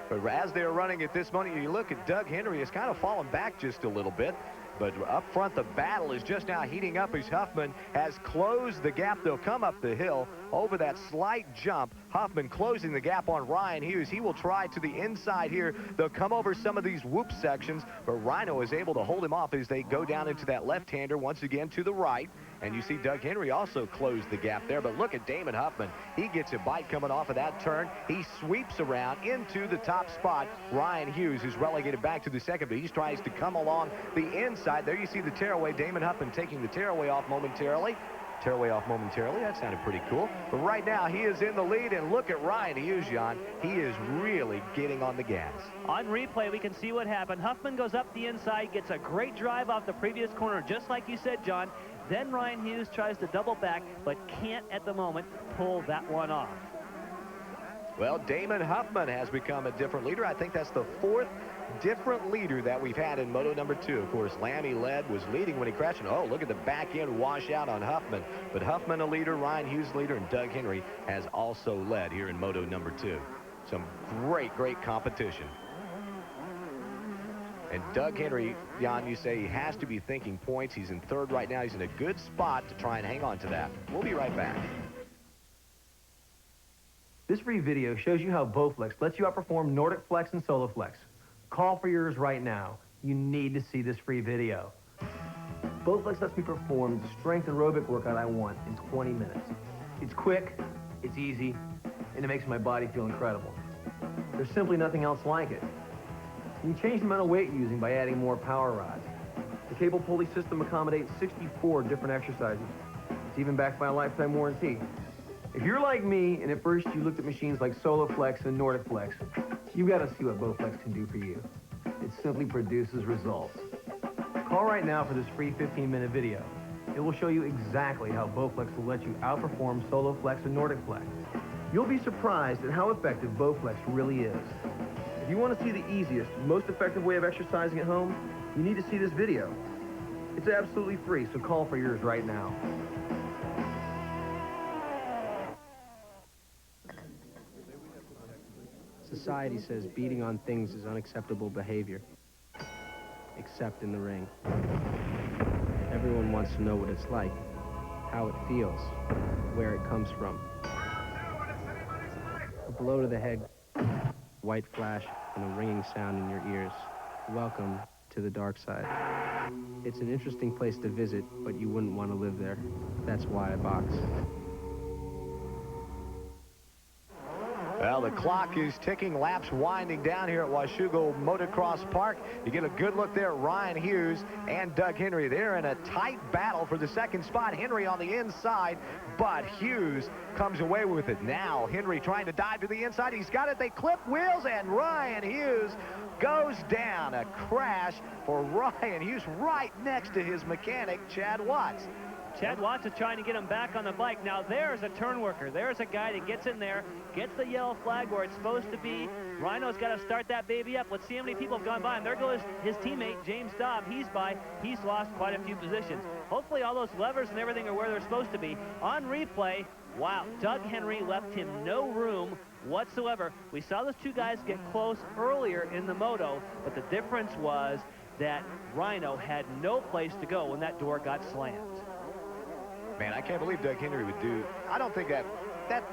But as they are running at this moment, you look at Doug Henry, has kind of fallen back just a little bit. But up front, the battle is just now heating up as Huffman has closed the gap. They'll come up the hill over that slight jump. Huffman closing the gap on Ryan Hughes. He will try to the inside here. They'll come over some of these whoop sections, but Rhino is able to hold him off as they go down into that left-hander once again to the right. And you see Doug Henry also close the gap there. But look at Damon Huffman. He gets a bite coming off of that turn. He sweeps around into the top spot. Ryan Hughes is relegated back to the second, but he tries to come along the inside. There you see the tearaway. Damon Huffman taking the tearaway off momentarily. That sounded pretty cool. But right now, he is in the lead, and look at Ryan Hughes, Jan. He is really getting on the gas. On replay, we can see what happened. Huffman goes up the inside, gets a great drive off the previous corner, just like you said, John. Then Ryan Hughes tries to double back, but can't at the moment pull that one off. Well, Damon Huffman has become a different leader. I think that's the 4th different leader that we've had in Moto number 2. Of course, Lammy was leading when he crashed. And, oh, look at the back end washout on Huffman. But Huffman a leader, Ryan Hughes leader, and Doug Henry has also led here in Moto number 2. Some great, great competition. And Doug Henry, Jan, you say he has to be thinking points. He's in 3rd right now. He's in a good spot to try and hang on to that. We'll be right back. This free video shows you how Bowflex lets you outperform Nordic Flex and SoloFlex. Call for yours right now. You need to see this free video. Bowflex lets me perform the strength aerobic workout I want in 20 minutes. It's quick, it's easy, and it makes my body feel incredible. There's simply nothing else like it. You can change the amount of weight you're using by adding more power rods. The cable pulley system accommodates 64 different exercises. It's even backed by a lifetime warranty. If you're like me, and at first you looked at machines like SoloFlex and Nordic Flex, you've got to see what Bowflex can do for you. It simply produces results. Call right now for this free 15-minute video. It will show you exactly how Bowflex will let you outperform SoloFlex and Nordic Flex. You'll be surprised at how effective Bowflex really is. If you want to see the easiest, most effective way of exercising at home, you need to see this video. It's absolutely free, so call for yours right now. Society says beating on things is unacceptable behavior, except in the ring. Everyone wants to know what it's like, how it feels, where it comes from. A blow to the head, white flash, and a ringing sound in your ears. Welcome to the dark side. It's an interesting place to visit, but you wouldn't want to live there. That's why I box. Well, the clock is ticking, laps winding down here at Washougal Motocross Park. You get a good look there at Ryan Hughes and Doug Henry. They're in a tight battle for the second spot. Henry on the inside, but Hughes comes away with it. Now Henry trying to dive to the inside. He's got it. They clip wheels, and Ryan Hughes goes down. A crash for Ryan Hughes right next to his mechanic, Chad Watts. Chad Watts is trying to get him back on the bike. Now there's a turn worker. There's a guy that gets in there, gets the yellow flag where it's supposed to be. Rhino's got to start that baby up. Let's see how many people have gone by him. There goes his teammate, James Dobb. He's by. He's lost quite a few positions. Hopefully all those levers and everything are where they're supposed to be. On replay, wow, Doug Henry left him no room whatsoever. We saw those two guys get close earlier in the moto, but the difference was that Rhino had no place to go when that door got slammed. Man, I can't believe Doug Henry would do. I don't think that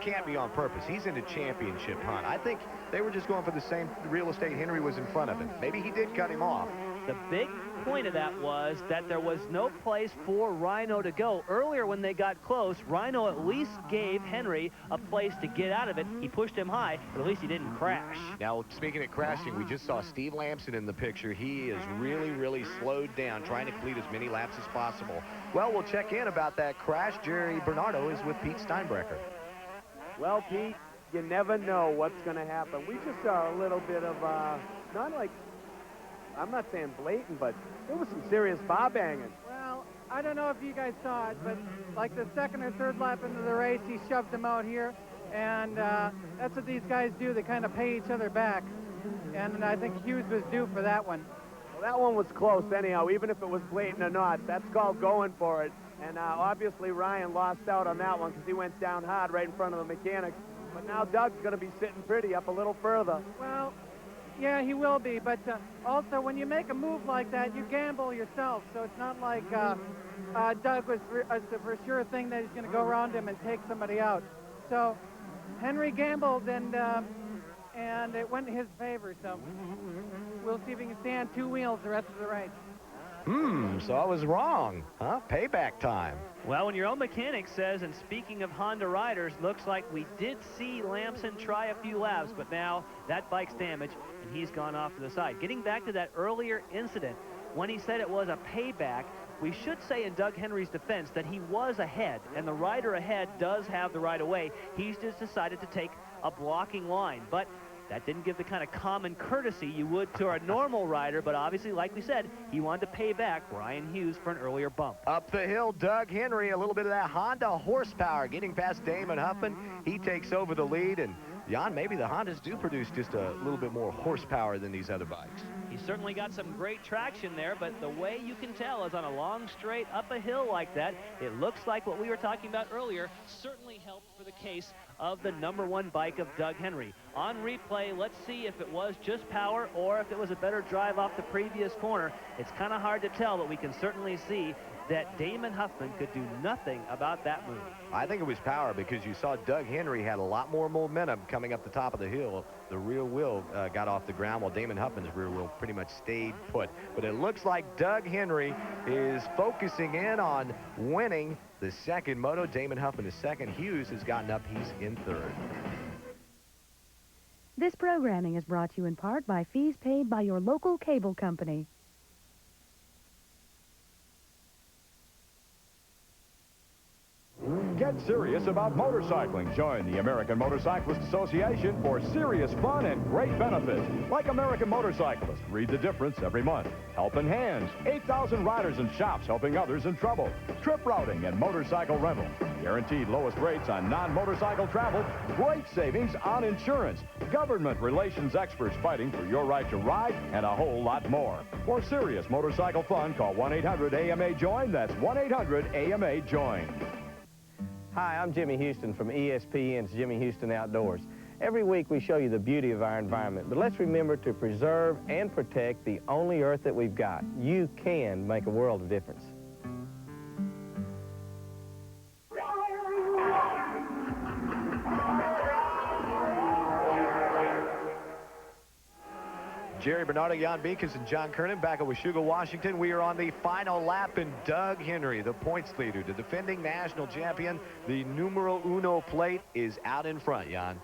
can't be on purpose. He's in a championship hunt. I think they were just going for the same real estate. Henry was in front of him. Maybe he did cut him off. The big point of that was that there was no place for Rhino to go. Earlier when they got close, Rhino at least gave Henry a place to get out of it. He pushed him high, but at least he didn't crash. Now, speaking of crashing, we just saw Steve Lamson in the picture. He is really slowed down, trying to complete as many laps as possible. Well, we'll check in about that crash. Jerry Bernardo is with Pete Steinbrecher. Well, Pete, you never know what's going to happen. We just saw a little bit of, not like, I'm not saying blatant, but there was some serious bar banging. Well, I don't know if you guys saw it, but like the second or third lap into the race, he shoved him out here, and that's what these guys do. They kind of pay each other back, and I think Hughes was due for that one. Well, that one was close anyhow, even if it was blatant or not. That's called going for it, and obviously Ryan lost out on that one because he went down hard right in front of the mechanics. But now Doug's going to be sitting pretty up a little further. Well, yeah, he will be, but also when you make a move like that, you gamble yourself. So it's not like Doug was for sure thing that he's going to go around him and take somebody out. So Henry gambled, and it went in his favor. So we'll see if he can stand two wheels the rest of the race. So I was wrong, huh? Payback time. Well, when your own mechanic says, and speaking of Honda riders, looks like we did see Lamson try a few laps, but now that bike's damaged, and he's gone off to the side. Getting back to that earlier incident, when he said it was a payback, we should say in Doug Henry's defense that he was ahead, and the rider ahead does have the right of way. He's just decided to take a blocking line, but that didn't give the kind of common courtesy you would to a normal rider, but obviously, like we said, he wanted to pay back Ryan Hughes for an earlier bump. Up the hill, Doug Henry, a little bit of that Honda horsepower, getting past Damon Huffman. He takes over the lead, and Jan, maybe the Hondas do produce just a little bit more horsepower than these other bikes. He's certainly got some great traction there, but the way you can tell is on a long straight up a hill like that, it looks like what we were talking about earlier certainly helped for the case of the #1 bike of Doug Henry. On replay, let's see if it was just power or if it was a better drive off the previous corner. It's kind of hard to tell, but we can certainly see that Damon Huffman could do nothing about that move. I think it was power because you saw Doug Henry had a lot more momentum coming up the top of the hill. The rear wheel got off the ground while Damon Huffman's rear wheel pretty much stayed put. But it looks like Doug Henry is focusing in on winning the second moto. Damon Huffman is second. Hughes has gotten up. He's in third. This programming is brought to you in part by fees paid by your local cable company. Get serious about motorcycling. Join the American Motorcyclist Association for serious fun and great benefits. Like American Motorcyclist, read the difference every month. Helping Hands, 8,000 riders and shops helping others in trouble. Trip routing and motorcycle rental. Guaranteed lowest rates on non-motorcycle travel. Great savings on insurance. Government relations experts fighting for your right to ride, and a whole lot more. For serious motorcycle fun, call 1-800-AMA-JOIN. That's 1-800-AMA-JOIN. Hi, I'm Jimmy Houston from ESPN's Jimmy Houston Outdoors. Every week we show you the beauty of our environment, but let's remember to preserve and protect the only earth that we've got. You can make a world of difference. Jerry Bernardo, Jan Beekes, and John Kernan back at Washougal, Washington. We are on the final lap, and Doug Henry, the points leader, the defending national champion, the numero uno plate is out in front, Jan.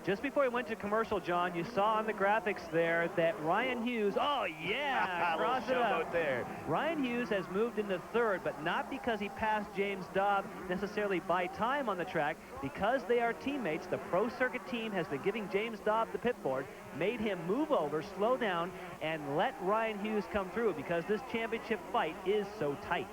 Just before we went to commercial, John, you saw on the graphics there that Ryan Hughes, oh yeah, cross it up there. Ryan Hughes has moved into third, but not because he passed James Dobb necessarily by time on the track. Because they are teammates, the Pro Circuit team has been giving James Dobb the pit board, made him move over, slow down, and let Ryan Hughes come through because this championship fight is so tight.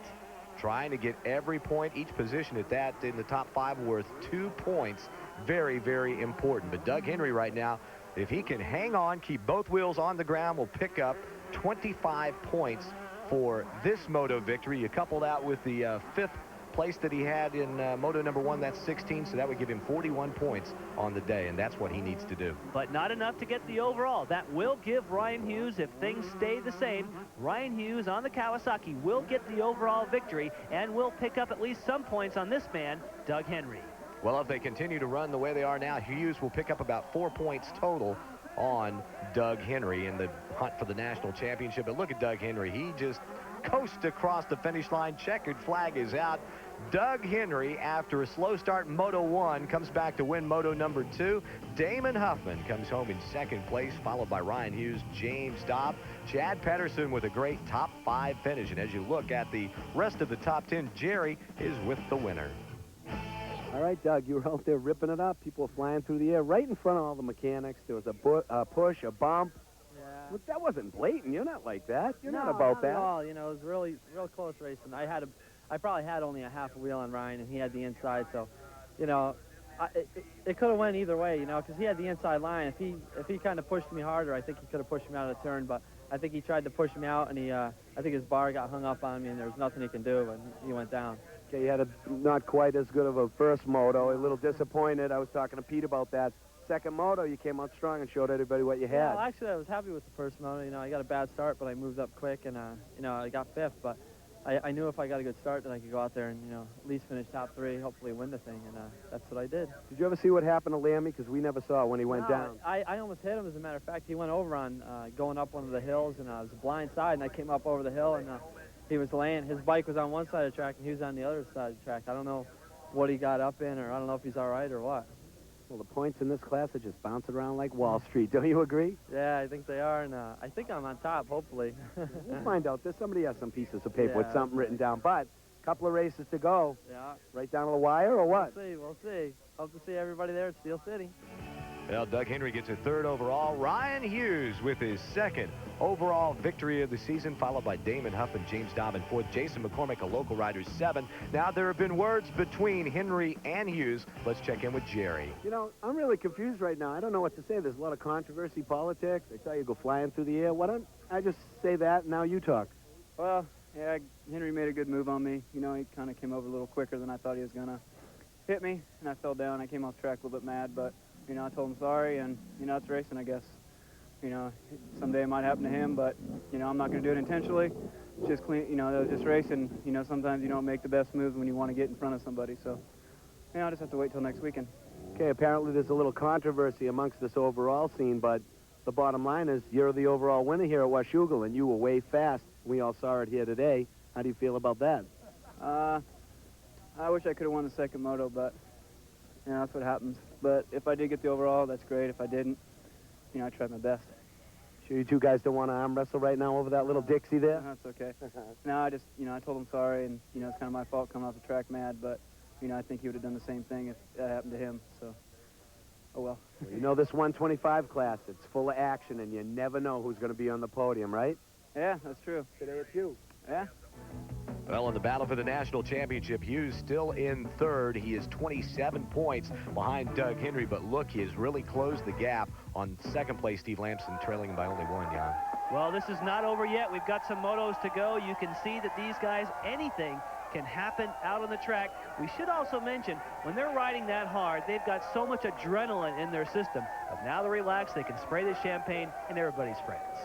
Trying to get every point, each position at that in the top 5 worth 2 points. Very, very important. But Doug Henry right now, if he can hang on, keep both wheels on the ground, will pick up 25 points for this moto victory. You couple that with the 5th place that he had in moto number 1, that's 16, so that would give him 41 points on the day, and that's what he needs to do. But not enough to get the overall. That will give Ryan Hughes, if things stay the same, Ryan Hughes on the Kawasaki will get the overall victory and will pick up at least some points on this man, Doug Henry. Well, if they continue to run the way they are now, Hughes will pick up about 4 points total on Doug Henry in the hunt for the national championship. But look at Doug Henry. He just coasts across the finish line. Checkered flag is out. Doug Henry, after a slow start in Moto 1, comes back to win Moto number 2. Damon Huffman comes home in 2nd place, followed by Ryan Hughes, James Dobb, Chad Pedersen with a great top 5 finish. And as you look at the rest of the top 10, Jerry is with the winner. All right, Doug, you were out there ripping it up. People were flying through the air right in front of all the mechanics. There was a push, a bump. Yeah. But that wasn't blatant. You're not like that. You're No, not about that. At all. You know, it was really real close racing. I probably had only a half a wheel on Ryan, and he had the inside. So, you know, it could have went either way. You know, because he had the inside line. If he kind of pushed me harder, I think he could have pushed me out of the turn. But I think he tried to push me out, and I think his bar got hung up on me, and there was nothing he can do, and he went down. Okay, you had a not quite as good of a first moto. A little disappointed. I was talking to Pete about that. Second moto, you came out strong and showed everybody what you had. Well, actually, I was happy with the first moto. You know, I got a bad start, but I moved up quick, and you know, I got 5th. But I knew if I got a good start, that I could go out there and, you know, at least finish top 3, hopefully win the thing, and that's what I did. Did you ever see what happened to Lammy? Because we never saw it when he went down. I almost hit him, as a matter of fact. He went over on going up one of the hills, and it was a blind side, and I came up over the hill, and he was laying. His bike was on one side of the track, and he was on the other side of the track. I don't know what he got up in, or I don't know if he's all right or what. Well, the points in this class are just bouncing around like Wall Street. Don't you agree? Yeah, I think they are, and I think I'm on top, hopefully. We'll find out. Somebody has some pieces of paper with something written down. But a couple of races to go. Yeah. Right down to the wire, or what? We'll see. Hope to see everybody there at Steel City. Well, Doug Henry gets a 3rd overall. Ryan Hughes with his 2nd overall victory of the season, followed by Damon Huff and James Dobb in 4th. Jason McCormick, a local rider, 7. Now, there have been words between Henry and Hughes. Let's check in with Jerry. You know, I'm really confused right now. I don't know what to say. There's a lot of controversy, politics. I tell you, go flying through the air. Why don't I just say that, and now you talk? Well, yeah, Henry made a good move on me. You know, he kind of came over a little quicker than I thought he was going to hit me, and I fell down. I came off track a little bit mad, but you know, I told him sorry, and, you know, it's racing, I guess. You know, someday it might happen to him, but, you know, I'm not going to do it intentionally. It's just clean, you know, it was just racing. You know, sometimes you don't make the best moves when you want to get in front of somebody, so, you know, I just have to wait till next weekend. Okay, apparently there's a little controversy amongst this overall scene, but the bottom line is you're the overall winner here at Washougal, and you were way fast. We all saw it here today. How do you feel about that? I wish I could have won the second moto, but, you know, that's what happens. But if I did get the overall, that's great. If I didn't, you know, I tried my best. Sure you two guys don't want to arm wrestle right now over that little Dixie there? That's okay. No, I just, you know, I told him sorry, and, you know, it's kind of my fault coming off the track mad, but, you know, I think he would have done the same thing if that happened to him, so, oh well. You know, this 125 class, it's full of action, and you never know who's going to be on the podium, right? Yeah, that's true. Today it's you. Yeah. Well, in the battle for the national championship, Hughes still in 3rd. He is 27 points behind Doug Henry, but look, he has really closed the gap on 2nd place. Steve Lamson trailing him by only 1, Jan. Well, this is not over yet. We've got some motos to go. You can see that these guys, anything can happen out on the track. We should also mention, when they're riding that hard, they've got so much adrenaline in their system. But now they're relaxed. They can spray the champagne, and everybody's friends.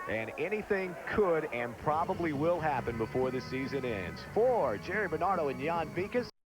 And anything could and probably will happen before the season ends. For Jerry Bernardo and Jan Vikas,